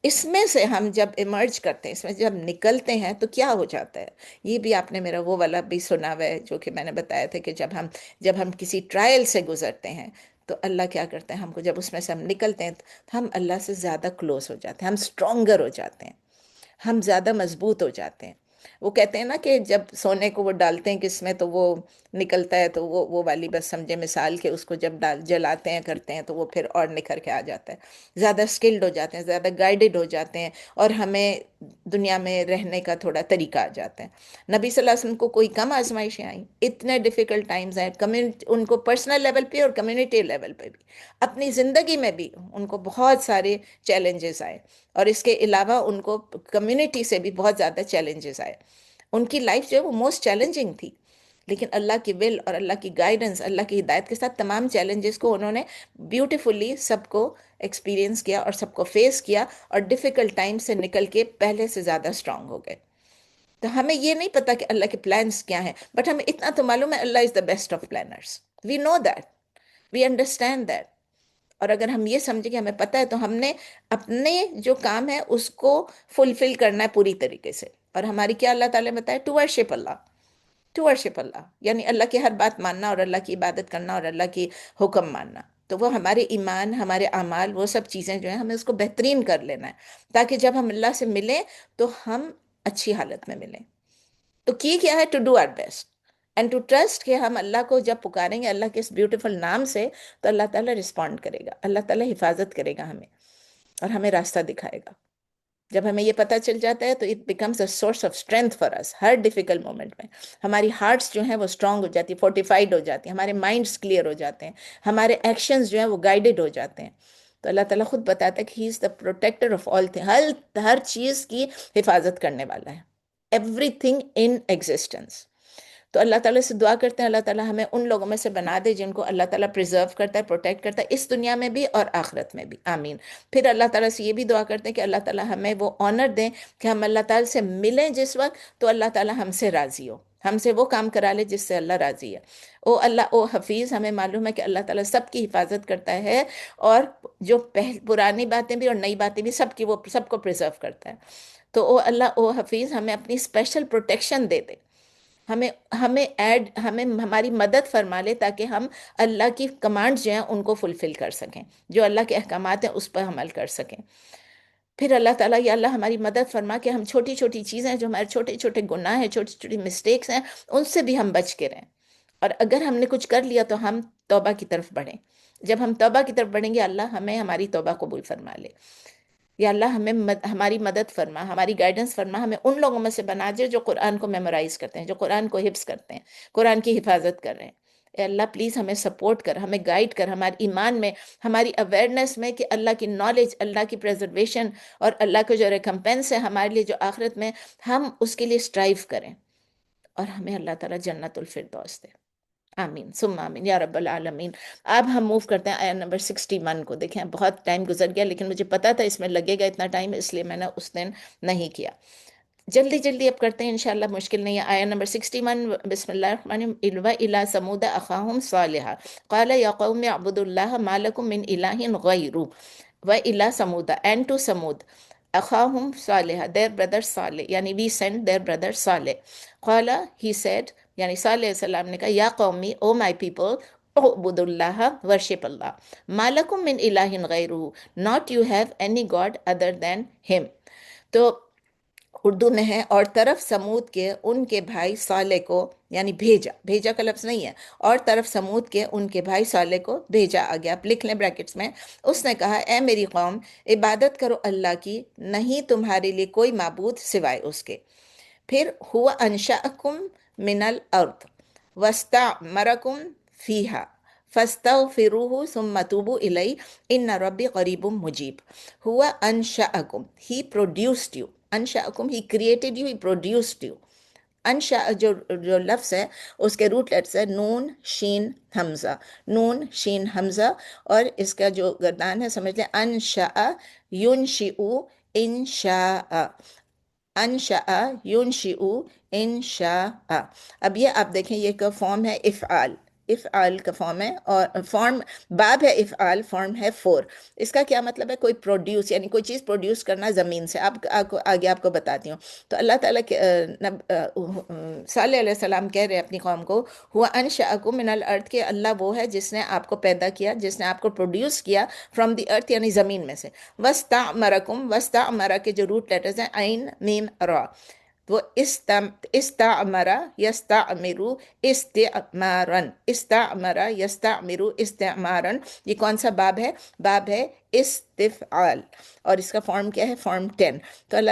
اس میں سے ہم جب ایمرج کرتے ہیں، اس میں جب نکلتے ہیں تو کیا ہو جاتا ہے. یہ بھی آپ نے میرا وہ والا بھی سنا ہوا ہے جو کہ میں نے بتایا تھا کہ جب ہم کسی ٹرائل سے گزرتے ہیں تو اللہ کیا کرتے ہیں، ہم کو جب اس میں سے ہم نکلتے ہیں تو ہم اللہ سے زیادہ کلوز ہو جاتے ہیں، ہم سٹرونگر ہو جاتے ہیں، ہم زیادہ مضبوط ہو جاتے ہیں. وہ کہتے ہیں نا کہ جب سونے کو وہ ڈالتے ہیں کس میں تو وہ نکلتا ہے، تو وہ والی بس سمجھے مثال کہ اس کو جب جلاتے ہیں کرتے ہیں تو وہ پھر اور نکھر کے آ جاتا ہے. زیادہ سکلڈ ہو جاتے ہیں، زیادہ گائیڈڈ ہو جاتے ہیں، اور ہمیں دنیا میں رہنے کا تھوڑا طریقہ آ جاتا ہے. نبی صلی اللہ علیہ وسلم کو کوئی کم آزمائشیں آئیں، اتنے ڈیفیکلٹ ٹائمز آئے، ان کو پرسنل لیول پہ اور کمیونٹی لیول پہ بھی، اپنی زندگی میں بھی ان کو بہت سارے چیلنجز آئے، اور اس کے علاوہ ان کو کمیونٹی سے بھی بہت زیادہ چیلنجز آئے. ان کی لائف جو ہے وہ موسٹ چیلنجنگ تھی، لیکن اللہ کی ول اور اللہ کی گائیڈنس، اللہ کی ہدایت کے ساتھ تمام چیلنجز کو انہوں نے بیوٹیفلی سب کو ایکسپیرینس کیا اور سب کو فیس کیا، اور ڈیفیکلٹ ٹائم سے نکل کے پہلے سے زیادہ اسٹرانگ ہو گئے. تو ہمیں یہ نہیں پتا کہ اللہ کے پلانس کیا ہیں، بٹ ہمیں اتنا تو معلوم ہے Allah is the best of planners. We know that, we understand that. اور اگر ہم یہ سمجھیں کہ ہمیں پتہ ہے تو ہم نے اپنے جو کام ہے اس کو فلفل کرنا ہے پوری طریقے سے، اور ہماری کیا اللہ تعالیٰ نے بتایا؟ To worship Allah, to worship Allah, یعنی اللہ کی ہر بات ماننا اور اللہ کی عبادت کرنا اور اللہ کی حکم ماننا. تو وہ ہمارے ایمان، ہمارے اعمال، وہ سب چیزیں جو ہیں ہمیں اس کو بہترین کر لینا ہے تاکہ جب ہم اللہ سے ملیں تو ہم اچھی حالت میں ملیں. تو کی کیا ہے؟ To do our best and to trust کہ ہم اللہ کو جب پکاریں گے اللہ کے اس بیوٹیفل نام سے تو اللہ تعالیٰ رسپونڈ کرے گا، اللہ تعالیٰ حفاظت کرے گا ہمیں اور ہمیں راستہ دکھائے گا. جب ہمیں یہ پتہ چل جاتا ہے تو it becomes a source of strength for us. ہر ڈیفیکلٹ مومنٹ میں ہماری ہارٹس جو ہیں وہ اسٹرانگ ہو جاتی ہیں، فورٹیفائڈ ہو جاتی ہیں، ہمارے مائنڈس کلیئر ہو جاتے ہیں، ہمارے ایکشنز جو ہیں وہ گائیڈڈ ہو جاتے ہیں. تو اللہ تعالیٰ خود بتاتا ہے کہ ہی is the protector of all thing, ہر چیز کی حفاظت کرنے والا ہے، ایوری تھنگ ان ایگزسٹنس. تو اللہ تعالیٰ سے دعا کرتے ہیں اللہ تعالیٰ ہمیں ان لوگوں میں سے بنا دے جن کو اللہ تعالیٰ پریزرو کرتا ہے، پروٹیکٹ کرتا ہے، اس دنیا میں بھی اور آخرت میں بھی. آمین. پھر اللہ تعالیٰ سے یہ بھی دعا کرتے ہیں کہ اللہ تعالیٰ ہمیں وہ آنر دیں کہ ہم اللہ تعالیٰ سے ملیں جس وقت تو اللہ تعالیٰ ہم سے راضی ہو، ہم سے وہ کام کرا لے جس سے اللہ راضی ہے. او اللہ، او حفیظ، ہمیں معلوم ہے کہ اللہ تعالیٰ سب کی حفاظت کرتا ہے اور جو پرانی باتیں بھی اور نئی باتیں بھی سب کی، وہ سب کو پریزرو کرتا ہے. تو او اللہ، او حفیظ، ہمیں اپنی اسپیشل پروٹیکشن دے دے، ہمیں ہماری مدد فرما لے تاکہ ہم اللہ کی کمانڈز جو ہیں ان کو فلفل کر سکیں، جو اللہ کے احکامات ہیں اس پر عمل کر سکیں. پھر اللہ تعالیٰ، یا اللہ ہماری مدد فرما کہ ہم چھوٹی چھوٹی چیزیں جو ہمارے چھوٹے چھوٹے گناہ ہیں، چھوٹی چھوٹی مسٹیکس ہیں، ان سے بھی ہم بچ کے رہیں. اور اگر ہم نے کچھ کر لیا تو ہم توبہ کی طرف بڑھیں. جب ہم توبہ کی طرف بڑھیں گے اللہ ہمیں ہماری توبہ قبول فرما لے. یا اللہ ہمیں ہماری مدد فرما، ہماری گائیڈنس فرما، ہمیں ان لوگوں میں سے بنا دے جو قرآن کو میمورائز کرتے ہیں، جو قرآن کو حفظ کرتے ہیں، قرآن کی حفاظت کر رہے ہیں. اے اللہ پلیز ہمیں سپورٹ کر، ہمیں گائیڈ کر، ہمارے ایمان میں، ہماری اویئرنیس میں کہ اللہ کی نالج، اللہ کی پریزرویشن اور اللہ کا جو ریکمپینس ہے ہمارے لیے جو آخرت میں، ہم اس کے لیے اسٹرائیو کریں اور ہمیں اللہ تعالیٰ جنت الفردوس دے. آمین ثم آمین یا رب العالمین. اب ہم موو کرتے ہیں آیت نمبر 61 کو. دیکھیں بہت ٹائم گزر گیا لیکن مجھے پتا تھا اس میں لگے گا اتنا ٹائم، اس لیے میں نے اس دن نہیں کیا. جلدی جلدی اب کرتے ہیں انشاءاللہ، مشکل نہیں ہے. آیت نمبر 61، بسم اللہ الرحمن الرحیم. وَإِلَىٰ ثَمُودَ أَخَاهُمْ صَالِحًا قَالَ يَا قَوْمِ اعْبُدُوا اللَّهَ مَا لَكُم مِّنْ إِلَٰهٍ غَيْرُهُ. وَإِلَىٰ ثَمُودَ، and to Samud. أَخَاهُمْ صَالِحًا، their brother Saleh، یعنی we sent their brother Saleh. قَالَ، he said، یعنی صالح علیہ السلام نے کہا، یا قومی، او مائی پیپل، اعبدوا اللہ، ورشپ اللہ، ما لکم من الہ غیرہ، not you have any god other than him. تو اردو میں ہے، اور طرف سمود کے ان کے بھائی صالح کو، یعنی بھیجا، بھیجا کا لفظ نہیں ہے، اور طرف سمود کے ان کے بھائی صالح کو بھیجا آ گیا. آپ لکھ لیں بریکٹس میں. اس نے کہا، اے میری قوم، عبادت کرو اللہ کی، نہیں تمہارے لیے کوئی معبود سوائے اس کے. پھر ہوا انشأکم من الارض واستعمرکم فیہا فاستغفروہ ثم توبوا الیہ ان ربی قریب مجیب. ہوا انشأکم، ہی پروڈیوسڈ یو. انشأکم، he created you, he produced you. انشاء جو لفظ ہے اس کے روٹ لیٹرز ہے نون شین حمزہ، نون شین حمزہ، اور اس کا جو گردان ہے سمجھ لیں انشاء ینشئ انشاء، انشاء ینشئ انشاء. اب یہ آپ دیکھیں یہ کا فارم ہے افعال، افعال کا فارم ہے، اور فارم باب ہے افعال، فارم ہے فور. اس کا کیا مطلب ہے؟ کوئی پروڈیوس، یعنی کوئی چیز پروڈیوس کرنا زمین سے. آگے آپ کو بتاتی ہوں. تو اللہ تعالیٰ صالح علیہ السلام کہہ رہے ہیں اپنی قوم کو، ہوا انشأکم من الارض، کہ اللہ وہ ہے جس نے آپ کو پیدا کیا، جس نے آپ کو پروڈیوس کیا فرام دی ارتھ، یعنی زمین میں سے. واستعمرکم، واستعمر کے جو روٹ لیٹرز ہیں عین میم را، وہ استعمر یستعمرو استعمارن، استعمر یستعمرو استعمارن. یہ کون سا باب ہے؟ باب ہے استفعال، اور اس کا فارم کیا ہے؟ فارم 10. تو اللہ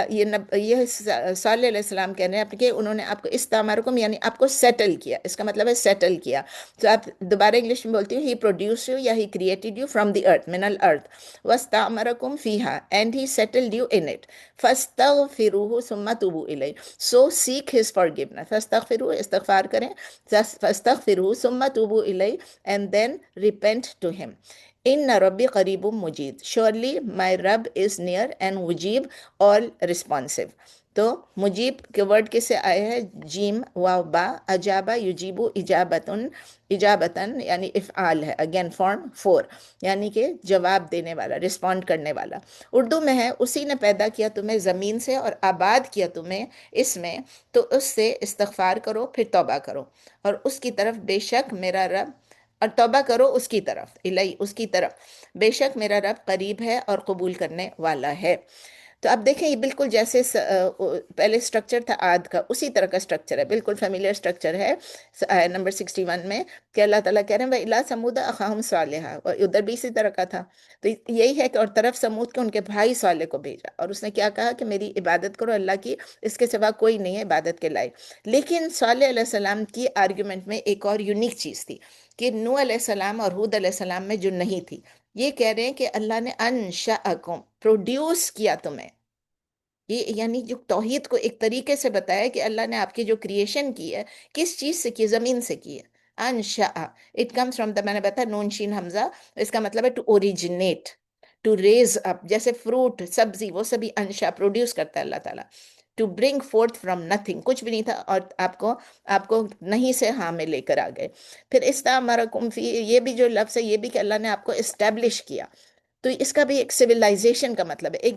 یہ صالح علیہ السلام کہہ رہے ہیں کہ انہوں نے آپ کو استعمرکم، یعنی آپ کو سیٹل کیا. اس کا مطلب ہے سیٹل کیا. تو آپ دوبارہ انگلش میں بولتی ہوں، ہی پروڈیوس یو یا he created you from the earth, من الارض، واستعمرکم فیہا، and he settled you in it, فاستغفروہ ثم توبوا الیہ، سو سیک ہز فارگیونیس. فاستغفروہ، استغفار کریں، فاستغفروہ ثم توبوا الیہ، اینڈ دین ریپینٹ ٹو ہم. ان ربی قریب مجید، surely my Rabb is near and Mujeeb, all responsive. تو مجیب کے ورڈ کس سے آئے ہیں؟ جیم واو با، اجابہ یجیبو اجابتن، اجابتن یعنی افعال ہے، اگین فارم 4، یعنی کہ جواب دینے والا، رسپونڈ کرنے والا۔ اردو میں ہے اسی نے پیدا کیا تمہیں زمین سے اور آباد کیا تمہیں اس میں، تو اس سے استغفار کرو پھر توبہ کرو، اور اس کی طرف بے شک میرا رب، اور توبہ کرو اس کی طرف، الہی اس کی طرف، بے شک میرا رب قریب ہے اور قبول کرنے والا ہے۔ تو اب دیکھیں یہ بالکل جیسے پہلے سٹرکچر تھا عاد کا، اسی طرح کا سٹرکچر ہے، بالکل فیملیئر سٹرکچر ہے نمبر 61 میں، کہ اللہ تعالیٰ کہہ رہے ہیں وَإِلَىٰ ثَمُودَ أَخَاهُمْ صَالِحًا، اور ادھر بھی اسی طرح کا تھا۔ تو یہی ہے کہ اور طرف سمود کے ان کے بھائی صالح کو بھیجا، اور اس نے کیا کہا کہ میری عبادت کرو اللہ کی، اس کے سوا کوئی نہیں ہے عبادت کے لائق۔ لیکن صالح علیہ السلام کی آرگیومنٹ میں ایک اور یونیک چیز تھی کہ نوح علیہ السلام اور ہود علیہ السلام میں جو نہیں تھی۔ یہ کہہ رہے ہیں کہ اللہ نے انشأکم، پروڈیوس کیا تمہیں، یہ یعنی جو توحید کو ایک طریقے سے بتایا کہ اللہ نے آپ کی جو کریشن کی ہے کس چیز سے کی ہے؟ زمین سے کی ہے۔ انشاء، اٹ کمز فرام دا، میں نے بتایا نون شین حمزہ، اس کا مطلب ہے ٹو اوریجنیٹ، ٹو ریز اپ، جیسے فروٹ سبزی وہ سبھی انشاء پروڈیوس کرتا ہے اللہ تعالیٰ، to bring forth from nothing, کچھ بھی نہیں تھا اور آپ کو نہیں سے ہاں میں لے کر آ گئے۔ پھر استعمرکم فی، یہ بھی جو لفظ ہے یہ بھی کہ اللہ نے آپ کو اسٹیبلش کیا، تو اس کا بھی ایک سویلائزیشن کا مطلب ہے،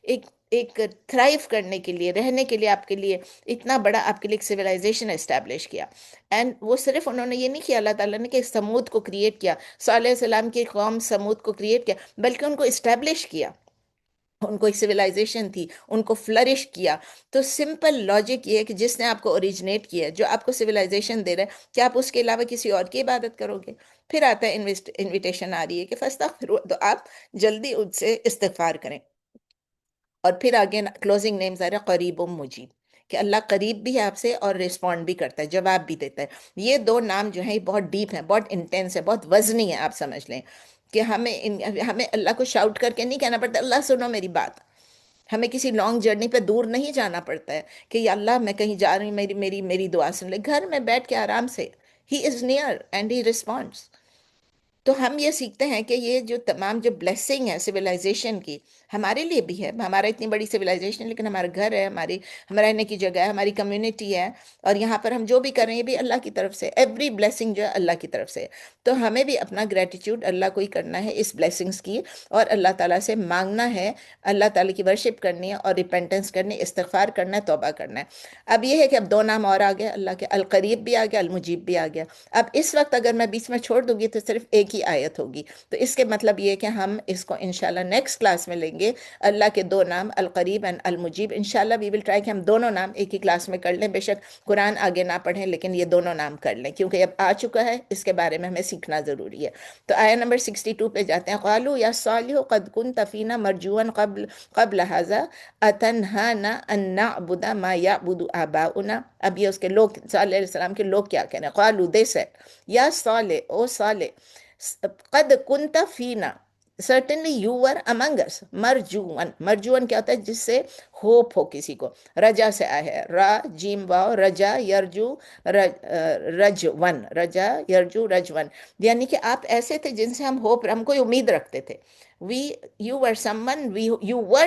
ایک ایک تھرائیو کرنے کے لیے، رہنے کے لیے، آپ کے لیے اتنا بڑا آپ کے لیے ایک سویلائزیشن اسٹیبلش کیا۔ اینڈ وہ صرف انہوں نے یہ نہیں کیا اللہ تعالیٰ نے کہ سمود کو کریٹ کیا، صالح علیہ السلام کی قوم سمود کو کریٹ کیا، بلکہ ان کو اسٹیبلش کیا، ان کو ایک سویلائزیشن تھی، ان کو فلرش کیا۔ تو سمپل لاجک یہ ہے کہ جس نے آپ کو اوریجنیٹ کیا ہے، جو آپ کو سویلائزیشن دے رہا ہے، کیا آپ اس کے علاوہ کسی اور کی عبادت کرو گے؟ پھر آتا ہے انویٹیشن آ رہی ہے کہ فاستغفروا، تو آپ جلدی اس سے استغفار کریں۔ اور پھر آگے کلوزنگ نیمز آ رہا ہے قریب و مجیب، کہ اللہ قریب بھی ہے آپ سے اور رسپونڈ بھی کرتا ہے، جواب بھی دیتا ہے۔ یہ دو نام جو ہیں یہ بہت ڈیپ ہیں، بہت انٹینس ہے، بہت وزنی ہے، آپ سمجھ لیں کہ ہمیں اللہ کو شاؤٹ کر کے نہیں کہنا پڑتا اللہ سنو میری بات، ہمیں کسی لانگ جرنی پہ دور نہیں جانا پڑتا ہے کہ یا اللہ میں کہیں جا رہی ہوں، میری دعا سن لے، گھر میں بیٹھ کے آرام سے ہی از نیئر اینڈ ہی رسپونڈس۔ تو ہم یہ سیکھتے ہیں کہ یہ جو تمام جو بلیسنگ ہے سویلائزیشن کی، ہمارے لیے بھی ہے، ہمارا اتنی بڑی سویلائزیشن، لیکن ہمارا گھر ہے، ہم رہنے کی جگہ ہے، ہماری کمیونٹی ہے، اور یہاں پر ہم جو بھی کر رہے ہیں یہ بھی اللہ کی طرف سے، ایوری بلیسنگ جو ہے اللہ کی طرف سے۔ تو ہمیں بھی اپنا گریٹیٹیوڈ اللہ کو ہی کرنا ہے اس بلیسنگز کی، اور اللہ تعالیٰ سے مانگنا ہے، اللہ تعالیٰ کی ورشپ کرنی ہے، اور ریپینٹنس کرنی ہے، استغفار کرنا ہے، توبہ کرنا ہے۔ اب یہ ہے کہ اب دو نام اور آ گئے اللہ کے، القریب بھی آ گیا، المجیب بھی آ گیا۔ اب اس وقت اگر میں بیچ میں چھوڑ دوں گی تو صرف ایک ہی آیت ہوگی، تو اس کے مطلب یہ ہے کہ ہم اس کو انشاءاللہ نیکسٹ کلاس میں لیں گے، اللہ کے دو نام القریب اینڈ المجیب۔ انشاءاللہ وی ول ٹرائی کہ ہم دونوں نام ایک ہی کلاس میں کر لیں، بے شک قرآن آگے نہ پڑھیں لیکن یہ دونوں نام کر لیں، کیونکہ اب آ چکا ہے، اس کے بارے میں ہمیں سیکھنا ضروری ہے۔ تو آیت نمبر 62 پہ جاتے ہیں، قالوا یا صالح قد كنت فينا مرجوا قبل هذا اتنهانا ان نعبد ما يعبد آباؤنا۔ اب یہ اس کے لوگ، صالح علیہ السلام کے لوگ کیا کہہ رہے ہیں؟ قالوا they said یا صالح، او صالح، قد کنت فینا، certainly you were among us، مرجون، مرجون کیا ہوتا ہے؟ جس سے ہوپ ہو کسی کو، رجا سے آیا ہے، را جیم واو، رجا یرجو، رجون، رجا یرجو رجون، یعنی کہ آپ ایسے تھے جن سے ہم ہوپ، ہم کوئی امید رکھتے تھے، you were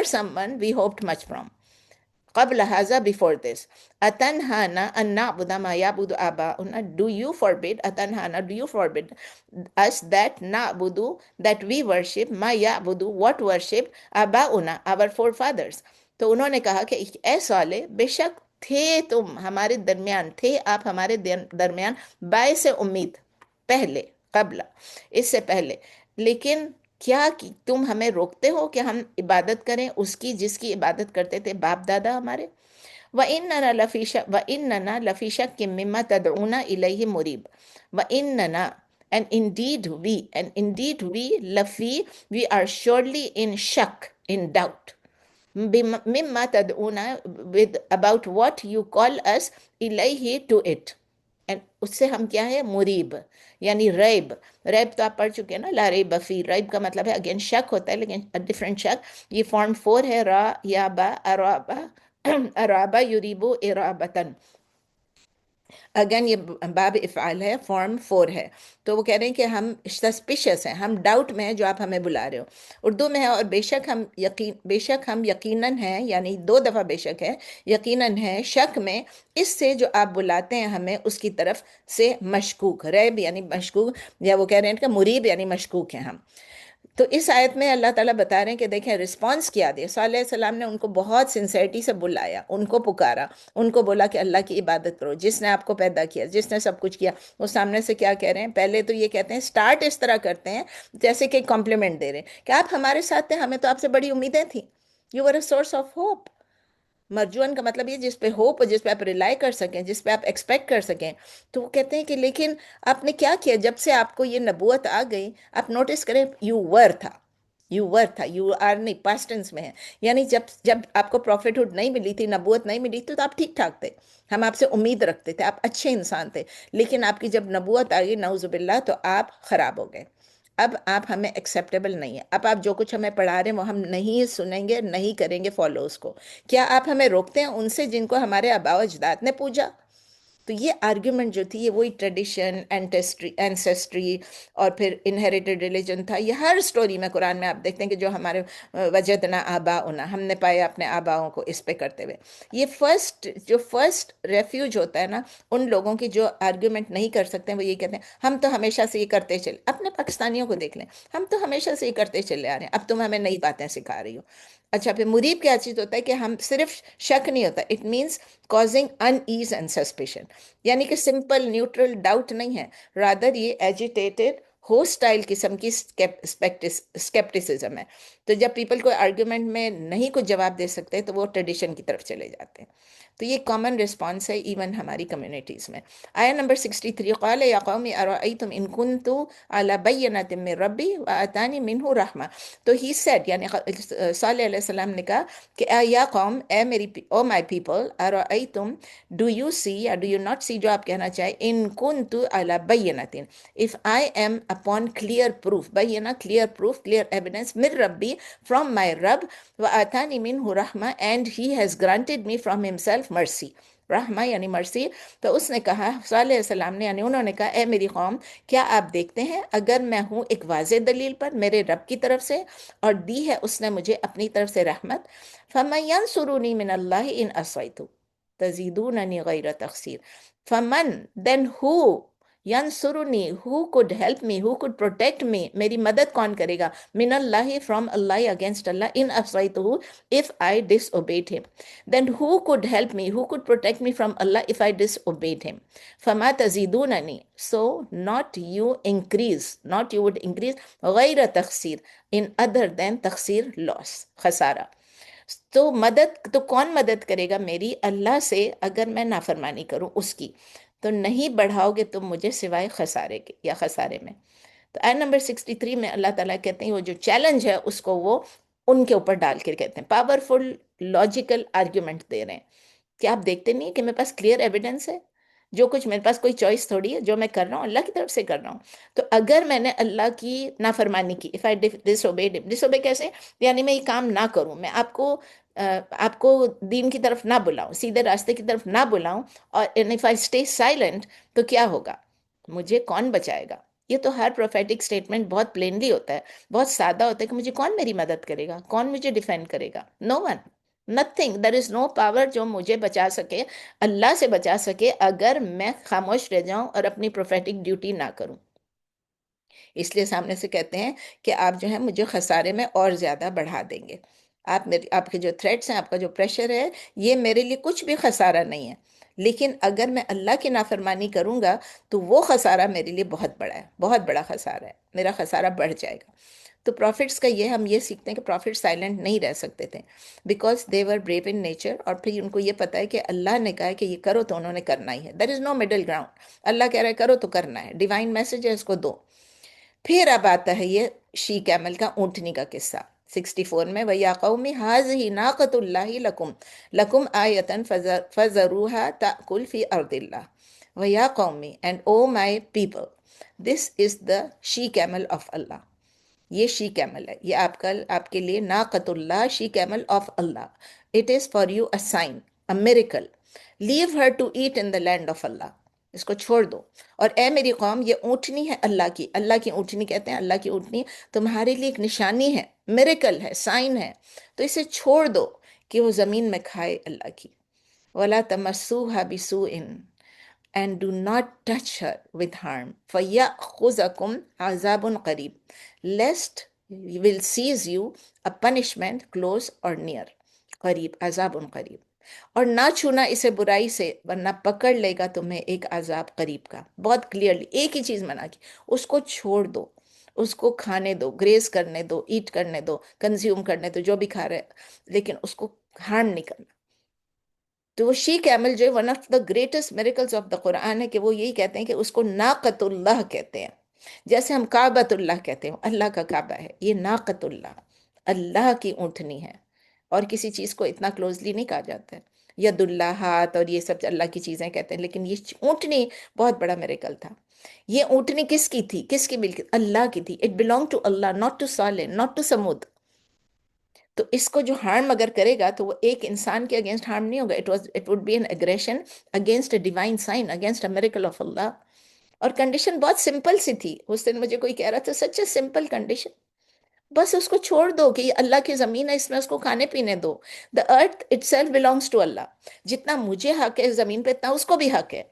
someone we hoped much from قبل هذا before this، أتنهانا أن نعبد ما يعبد آباؤنا، do you forbid، أتنهانا do you forbid us that نعبد that we worship ما يعبد what worship آباؤنا our forefathers۔ تو انہوں نے کہا کہ اے صالح، بے شک تھے تم ہمارے درمیان، تھے آپ ہمارے درمیان باعث امید، پہلے، قبل، اس سے پہلے، لیکن کیا تم ہمیں روکتے ہو کہ ہم عبادت کریں اس کی جس کی عبادت کرتے تھے باپ دادا ہمارے؟ وَإِنَّنَا لَفِي شَكٍّ مِّمَّا تَدْعُونَا إِلَيْهِ مُرِيبٍ وَإِنَّنَا and indeed we are surely in shock, in doubt، مِّمَّا تَدْعُونَا about what you call us إِلَيْهِ to it، and اس سے ہم کیا ہے؟ مریب، یعنی ریب۔ ریب تو آپ پڑھ چکے ہیں نا، لا ریب فی، ریب کا مطلب ہے اگین شک ہوتا ہے، لیکن ڈفرینٹ شک۔ یہ فارم 4 ہے، را یا با، ارابا، ارابا یریبو ارابتن۔ اگین یہ باب افعال ہے، فارم 4 ہے. تو وہ کہہ رہے ہیں کہ ہم سسپیشس ہیں، ہم ڈاؤٹ میں ہیں جو آپ ہمیں بلا رہے ہو. اردو میں ہے اور بے شک ہم یقیناً ہیں، یعنی 2 دفعہ بے شک ہے، یقیناً ہے شک میں اس سے جو آپ بلاتے ہیں ہمیں اس کی طرف سے مشکوک. ریب یعنی مشکوک، یا وہ کہہ رہے ہیں کہ مریب یعنی مشکوک ہیں ہم. تو اس آیت میں اللہ تعالیٰ بتا رہے ہیں کہ دیکھیں رسپانس کیا دیا. صالح علیہ السلام نے ان کو بہت سنسیئرٹی سے بلایا، ان کو پکارا، ان کو بولا کہ اللہ کی عبادت کرو، جس نے آپ کو پیدا کیا، جس نے سب کچھ کیا. وہ سامنے سے کیا کہہ رہے ہیں؟ پہلے تو یہ کہتے ہیں، سٹارٹ اس طرح کرتے ہیں جیسے کہ کمپلیمنٹ دے رہے ہیں کہ آپ ہمارے ساتھ تھے، ہمیں تو آپ سے بڑی امیدیں تھیں. You were a source of hope. مرجون کا مطلب یہ جس پہ ہوپ، جس پہ آپ ریلائی کر سکیں، جس پہ آپ ایکسپیکٹ کر سکیں. تو وہ کہتے ہیں کہ لیکن آپ نے کیا کیا جب سے آپ کو یہ نبوت آ گئی؟ آپ نوٹس کریں، یو ور تھا، یو آر نہیں، پاسٹ ٹینس میں ہے. یعنی جب آپ کو پروفٹ ہوڈ نہیں ملی تھی، نبوت نہیں ملی تھی، تو آپ ٹھیک ٹھاک تھے، ہم آپ سے امید رکھتے تھے، آپ اچھے انسان تھے. لیکن آپ کی جب نبوت آ گئی نعوذ باللہ، تو آپ خراب ہو گئے. اب آپ ہمیں ایکسیپٹیبل نہیں ہے. اب آپ جو کچھ ہمیں پڑھا رہے ہیں وہ ہم نہیں سنیں گے، نہیں کریں گے فالو اس کو. کیا آپ ہمیں روکتے ہیں ان سے جن کو ہمارے آباء و اجداد نے پوجا؟ تو یہ آرگیومنٹ جو تھی، یہ وہی ٹریڈیشن، اینسیسٹری اور پھر انہیریٹڈ ریلیجن تھا. یہ ہر سٹوری میں قرآن میں آپ دیکھتے ہیں کہ جو ہمارے وجدنا آباؤنا، ہم نے پایا اپنے آباؤں کو اس پہ کرتے ہوئے. یہ فرسٹ ریفیوج ہوتا ہے نا ان لوگوں کی جو آرگیومنٹ نہیں کر سکتے ہیں. وہ یہ کہتے ہیں ہم تو ہمیشہ سے یہ کرتے چلے. اپنے پاکستانیوں کو دیکھ لیں، ہم تو ہمیشہ سے یہ کرتے چلے آ رہے ہیں، اب تم ہمیں نئی باتیں سکھا رہی ہو. اچھا، پھر مریب کیا چیز ہوتا ہے کہ ہم صرف شک نہیں ہوتا، it means causing unease and suspicion. یعنی کہ سمپل نیوٹرل ڈاؤٹ نہیں ہے، رادر یہ ایجیٹیٹڈ ہوسٹائل قسم کی اسکیپٹسزم ہے. تو جب پیپل کو آرگیومنٹ میں نہیں کچھ جواب دے سکتے تو وہ ٹریڈیشن کی طرف چلے جاتے ہیں. تو یہ کامن رسپانس ہے ایون ہماری کمیونٹیز میں. آیا نمبر 63، قال یا قوم ارأیتم ان کنت علی بینۃ من ربی وآتانی منہ رحمہ. تو ہی سیڈ، یعنی صالح علیہ السلام نے کہا کہ یا قوم، اے میری، او مائی پیپل، ارأیتم، ڈو یو سی یا ڈو یو ناٹ سی، جو آپ کہنا چاہے، ان کنت علی بینۃ، if I am upon clear proof، بینہ clear proof، clear evidence، من ربی، from my رب، وآتانی منہ رحمہ، and he has granted me from himself mercy. رحمہ یعنی مرسی. تو اس نے کہا، صالح علیہ السلام نے، یعنی انہوں نے کہا، اے میری قوم، کیا آپ دیکھتے ہیں اگر میں ہوں ایک واضح دلیل پر میرے رب کی طرف سے، اور دی ہے اس نے مجھے اپنی طرف سے رحمت، فَمَن يَنصُرُنِي مِنَ اللَّهِ إِنْ أَعْصَيْتُ تَزِيدُونَنِي غَيْرَ تَخْسِيرٍ. فَمَن، then who، ینصرنی، who could help me، who could protect me، میری مدد کون کرے گا، من اللہ، from Allah, against Allah, in عصیتہ، if I disobeyed him. Then who could help me، who could protect me from Allah if I disobeyed him. فما تزیدوننی، so not you increase، not you would increase، غیر تخسیر، in other than تخسیر، loss، خسارہ. تو مدد تو کون مدد کرے گا میری؟ اللہ سے، اگر میں نافرمانی کروں اس کی. تو نہیں بڑھاؤ گے تم مجھے سوائے خسارے کے یا خسارے میں. تو آیت نمبر 63 میں اللہ تعالیٰ کہتے ہیں وہ جو چیلنج ہے اس کو وہ ان کے اوپر ڈال کے کہتے ہیں، پاورفل لاجیکل آرگیومنٹ دے رہے ہیں کہ آپ دیکھتے نہیں کہ میرے پاس کلیئر ایویڈنس ہے، جو کچھ میرے پاس کوئی چوائس تھوڑی ہے، جو میں کر رہا ہوں اللہ کی طرف سے کر رہا ہوں. تو اگر میں نے اللہ کی نافرمانی کی، if I disobeyed him، disobey کیسے؟ یعنی میں یہ کام نہ کروں، میں آپ کو دین کی طرف نہ بلاؤں، سیدھے راستے کی طرف نہ بلاؤں، اور if I stay silent، تو کیا ہوگا؟ مجھے کون بچائے گا؟ یہ تو ہر پروفیٹک سٹیٹمنٹ بہت پلینلی ہوتا ہے، بہت سادہ ہوتا ہے کہ مجھے کون میری مدد کرے گا، کون مجھے ڈیفینڈ کرے گا؟ نو ون، نتھنگ، دیر از نو پاور جو مجھے بچا سکے، اللہ سے بچا سکے، اگر میں خاموش رہ جاؤں اور اپنی پروفیٹک ڈیوٹی نہ کروں. اس لیے سامنے سے کہتے ہیں کہ آپ جو ہے مجھے خسارے میں اور زیادہ بڑھا دیں گے. آپ کے جو تھریٹس ہیں، آپ کا جو پریشر ہے، یہ میرے لیے کچھ بھی خسارہ نہیں ہے. لیکن اگر میں اللہ کی نافرمانی کروں گا تو وہ خسارہ میرے لیے بہت بڑا ہے، بہت بڑا خسارہ ہے، میرا خسارہ بڑھ جائے گا. تو پروفٹس کا یہ ہم یہ سیکھتے ہیں کہ پروفٹ سائلنٹ نہیں رہ سکتے تھے، because they were brave in nature, اور پھر ان کو یہ پتا ہے کہ اللہ نے کہا ہے کہ یہ کرو تو انہوں نے کرنا ہی ہے. دیر از نو مڈل گراؤنڈ، اللہ کہہ رہا ہے کرو تو کرنا ہے، ڈیوائن میسج ہے، اس کو دو. پھر اب آتا ہے یہ شی کیمل کا، اونٹنی کا قصہ 64 میں، وَيَا قَوْمِ هَٰذِهِ نَاقَةُ اللَّهِ لَكُمْ آیَةً فَذَرُوهَا تَأْكُلْ فِي أَرْضِ اللَّهِ. وَيَا قَوْمِ، and O my people، this is the she camel of Allah. یہ شی کیمل ہے، یہ آپ کے لیے ناقۃ اللہ، she camel of Allah. It is for you a sign, a miracle. Leave her to eat in the land of Allah, اس کو چھوڑ دو، اور اے میری قوم یہ اونٹنی ہے اللہ کی، اللہ کی اونٹنی کہتے ہیں، اللہ کی اونٹنی تمہارے لیے ایک نشانی ہے، میریکل ہے، سائن ہے، تو اسے چھوڑ دو کہ وہ زمین میں کھائے اللہ کی۔ وَلَا تَمَسُّوهَا بِسُوءٍ and do not touch her with harm فَيَأْخُذَكُمْ عَذَابٌ قَرِيب lest he will seize you a punishment close or near، قریب، عذاب قریب، اور نہ چھونا اسے برائی سے ورنہ پکڑ لے گا تمہیں ایک عذاب قریب کا۔ بہت کلیئرلی ایک ہی چیز منع کی، اس کو چھوڑ دو، اس کو کھانے دو، گریز کرنے دو، ایٹ کرنے دو، کنزیوم کرنے دو، جو بھی کھا رہے، لیکن اس کو ہارم نہیں کرنا۔ تو وہ شی کیمل جو one of the greatest miracles of the Quran ہے، کہ وہ یہی کہتے ہیں کہ اس کو ناقۃ اللہ کہتے ہیں، جیسے ہم کعبۃ اللہ کہتے ہیں، اللہ کا کعبہ ہے، یہ ناقۃ اللہ، اللہ کی اونٹنی ہے، اور کسی چیز کو اتنا کلوزلی نہیں کہا جاتا ہے، ید اللہ، ہاتھ اور یہ سب اللہ کی چیزیں کہتے ہیں، لیکن یہ اونٹنی بہت بڑا میریکل تھا۔ یہ اونٹنی کس کی تھی؟ کس کی ملک؟ اللہ کی تھی۔ It belong to Allah, not to Salih, not to Thamud. تو اس کو جو ہارم اگر کرے گا تو وہ ایک انسان کے اگینسٹ ہارم نہیں ہوگا، it would be an aggression against a divine sign, against a miracle of Allah. اور کنڈیشن بہت سمپل سی تھی، اس دن مجھے کوئی کہہ رہا تھا سچ اے سمپل کنڈیشن، بس اس کو چھوڑ دو کہ یہ اللہ کی زمین ہے، اس میں اس کو کھانے پینے دو۔ دا ارتھ اٹ سیلف بلانگس ٹو اللہ، جتنا مجھے حق ہے زمین پہ اتنا اس کو بھی حق ہے۔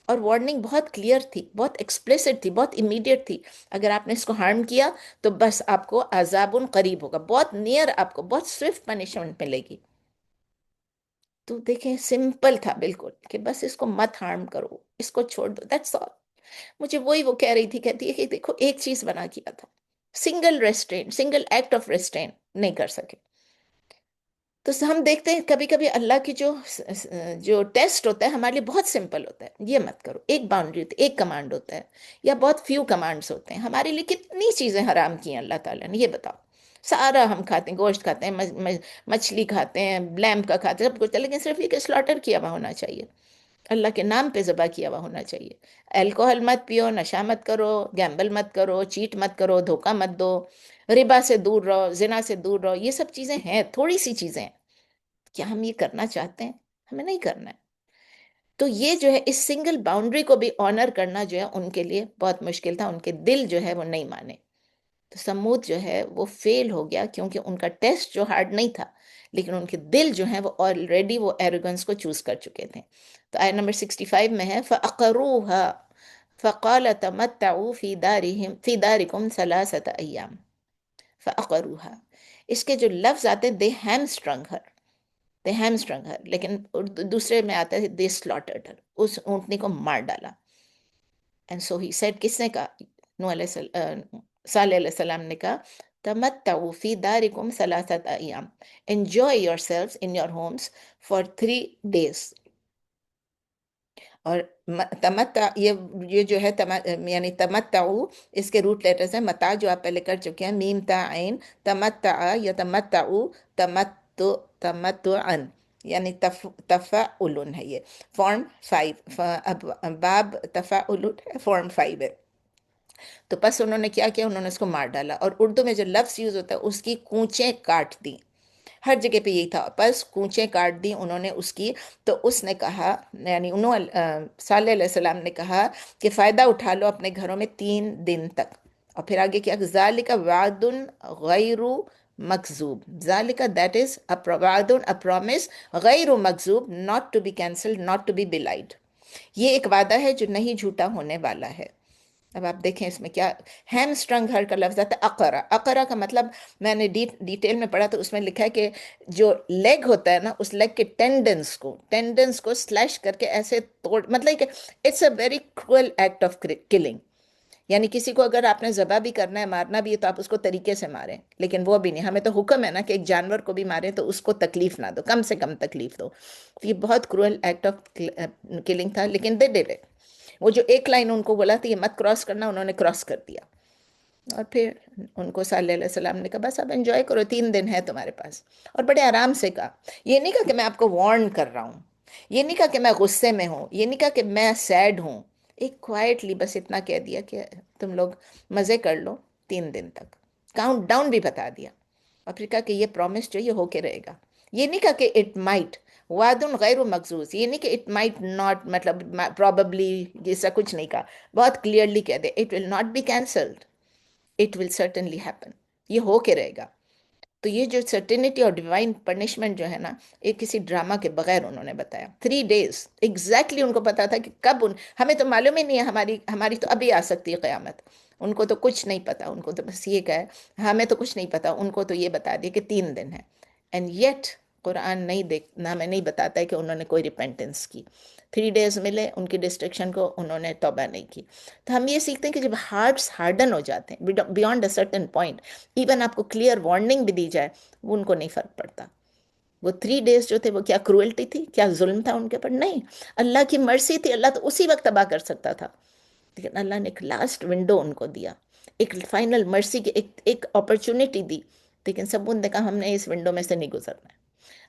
اور وارننگ بہت کلیئر تھی، بہت ایکسپلیسٹ تھی، بہت امیڈیٹ تھی، اگر آپ نے اس کو ہارم کیا تو بس آپ کو عذاب قریب ہوگا، بہت نیئر، آپ کو بہت سوئفٹ پنشمنٹ ملے گی۔ تو دیکھیں سمپل تھا بالکل، کہ بس اس کو مت ہارم کرو، اس کو چھوڑ دو، دیٹس آل۔ مجھے وہی وہ کہہ رہی تھی، کہتی ہے کہ دیکھو ایک چیز بنا کیا تھا، single restrain, single act of restrain نہیں کر سکے۔ تو ہم دیکھتے ہیں کبھی کبھی اللہ کی جو ٹیسٹ ہوتا ہے ہمارے لیے بہت سمپل ہوتا ہے، یہ مت کرو، ایک باؤنڈری ہوتی ہے، ایک کمانڈ ہوتا ہے، یا بہت فیو کمانڈز ہوتے ہیں۔ ہمارے لیے کتنی چیزیں حرام کی ہیں اللہ تعالیٰ نے، یہ بتاؤ۔ سارا ہم کھاتے ہیں، گوشت کھاتے ہیں، مچھلی کھاتے ہیں، لیمب کا کھاتے ہیں، سب کچھ، لیکن صرف یہ کہ سلاٹر کیا ہوا ہونا چاہیے، اللہ کے نام پہ ذبح کیا ہوا ہونا چاہیے۔ الکوہل مت پیو، نشہ مت کرو، گیمبل مت کرو، چیٹ مت کرو، دھوکہ مت دو، ربا سے دور رہو، زنا سے دور رہو، یہ سب چیزیں ہیں، تھوڑی سی چیزیں ہیں۔ کیا ہم یہ کرنا چاہتے ہیں؟ ہمیں نہیں کرنا ہے۔ تو یہ جو ہے اس سنگل باؤنڈری کو بھی آنر کرنا جو ہے ان کے لیے بہت مشکل تھا، ان کے دل جو ہے وہ نہیں مانے۔ تو سمود جو ہے وہ فیل ہو گیا، کیونکہ ان کا ٹیسٹ جو ہارڈ نہیں تھا، لیکن ان کے دل جو ہیں وہ آلریڈی وہ ایروگنس کو چوز کر چکے تھے۔ تو آیت نمبر 65 میں ہے فَأَقَرُوهَا فَقَالَ تَمَتَّعُوا فِي دَارِكُمْ ثَلَاثَةَ أَيَّامٍ فَأَقَرُوهَا، اس کے جو لفظ آتے ہیں they hamstrung her، they hamstrung her، لیکن دوسرے میں آتا ہے they slaughtered her، اس اونٹنی کو مار ڈالا۔ and so he said، کس نے کہا؟ نوح علیہ السلام، صالح علیہ السلام نے کہا تمتعوا فی دارکم ثلاثۃ ایام، enjoy yourselves in your homes for 3 days۔ اور تمتع یہ جو ہے یعنی تمتعو، اس کے روٹ لیٹرز ہیں متاع جو آپ پہلے کر چکے ہیں، میم تا عین، تمتع یا تمتعو، تمتعن، یعنی تفعل ہے، یہ فارم 5، باب تفعل ہے، فارم 5 ہے۔ تو پس انہوں نے کیا کیا؟ انہوں نے اس کو مار ڈالا، اور اردو میں جو لفظ یوز ہوتا ہے اس کی کونچیں کاٹ دیں، ہر جگہ پہ یہی تھا، بس کونچیں کاٹ دی انہوں نے اس کی۔ تو اس نے کہا، یعنی صالح علیہ السلام نے کہا کہ فائدہ اٹھا لو اپنے گھروں میں 3 دن تک، اور پھر آگے کیا، ذالک وعد غیر مکذوب، ذالک دیٹ از وعد، a promise غیر مکذوب، not to be cancelled، not to be belied، یہ ایک وعدہ ہے جو نہیں جھوٹا ہونے والا ہے۔ اب آپ دیکھیں اس میں کیا، ہیم اسٹرنگ ہر کا لفظ آتا ہے اقرا، اقرا کا مطلب میں نے ڈیٹیل میں پڑھا تو اس میں لکھا ہے کہ جو لیگ ہوتا ہے نا، اس لیگ کے ٹینڈنس کو سلیش کر کے ایسے توڑ، مطلب کہ it's a very cruel act of killing, یعنی کسی کو اگر آپ نے ذبح بھی کرنا ہے، مارنا بھی ہے، تو آپ اس کو طریقے سے ماریں، لیکن وہ بھی نہیں، ہمیں تو حکم ہے نا کہ ایک جانور کو بھی ماریں تو اس کو تکلیف نہ دو، کم سے کم تکلیف دو۔ یہ بہت کرول ایکٹ آف کلنگ تھا، لیکن دے ڈیڈ اٹ۔ وہ جو ایک لائن ان کو بولا تھا یہ مت کراس کرنا، انہوں نے کراس کر دیا، اور پھر ان کو صالح علیہ السلام نے کہا بس اب انجوائے کرو، 3 دن ہے تمہارے پاس، اور بڑے آرام سے کہا، یہ نہیں کہا کہ میں آپ کو وارن کر رہا ہوں، یہ نہیں کہا کہ میں غصے میں ہوں، یہ نہیں کہا کہ میں سیڈ ہوں، ایک کوائٹلی بس اتنا کہہ دیا کہ تم لوگ مزے کر لو 3 دن تک، کاؤنٹ ڈاؤن بھی بتا دیا، اور پھر کہا کہ یہ پرومس جو یہ ہو کے رہے گا، یہ نہیں کہا کہ اٹ مائٹ، وعدن غیر مخصوص، یہ نہیں کہ اٹ مائٹ ناٹ، مطلب پراببلی جیسا کچھ نہیں کہا، بہت کلیئرلی کہہ دے it will not be cancelled, it will certainly happen, یہ ہو کے رہے گا۔ تو یہ جو سرٹینٹی اور ڈیوائن پنشمنٹ جو ہے نا، ایک کسی ڈرامہ کے بغیر انہوں نے بتایا 3 days ایگزیکٹلی ان کو پتا تھا کہ کب ہمیں تو معلوم ہی نہیں ہے، ہماری تو ابھی آ سکتی ہے قیامت، ان کو تو کچھ نہیں پتا، ان کو تو بس یہ کہا ہے ہمیں تو کچھ نہیں پتا، ان کو تو یہ بتا دیا کہ 3 دن ہے، اینڈ یٹ قرآن نہیں نہ ہمیں نہیں بتاتا ہے کہ انہوں نے کوئی ریپینٹنس کی۔ 3 days ملے ان کی ڈسٹرکشن کو، انہوں نے توبہ نہیں کی۔ تو ہم یہ سیکھتے ہیں کہ جب ہارٹس ہارڈن ہو جاتے ہیں beyond a certain point, even آپ کو کلیئر وارننگ بھی دی جائے، وہ ان کو نہیں فرق پڑتا۔ وہ 3 days جو تھے وہ کیا کروئلٹی تھی، کیا ظلم تھا ان کے اوپر؟ نہیں، اللہ کی مرسی تھی، اللہ تو اسی وقت تباہ کر سکتا تھا، لیکن اللہ نے ایک لاسٹ ونڈو ان کو دیا، ایک فائنل مرسی کی ایک اپرچونٹی دی، لیکن سب نے کہا ہم نے اس ونڈو میں سے نہیں گزرنا ہے۔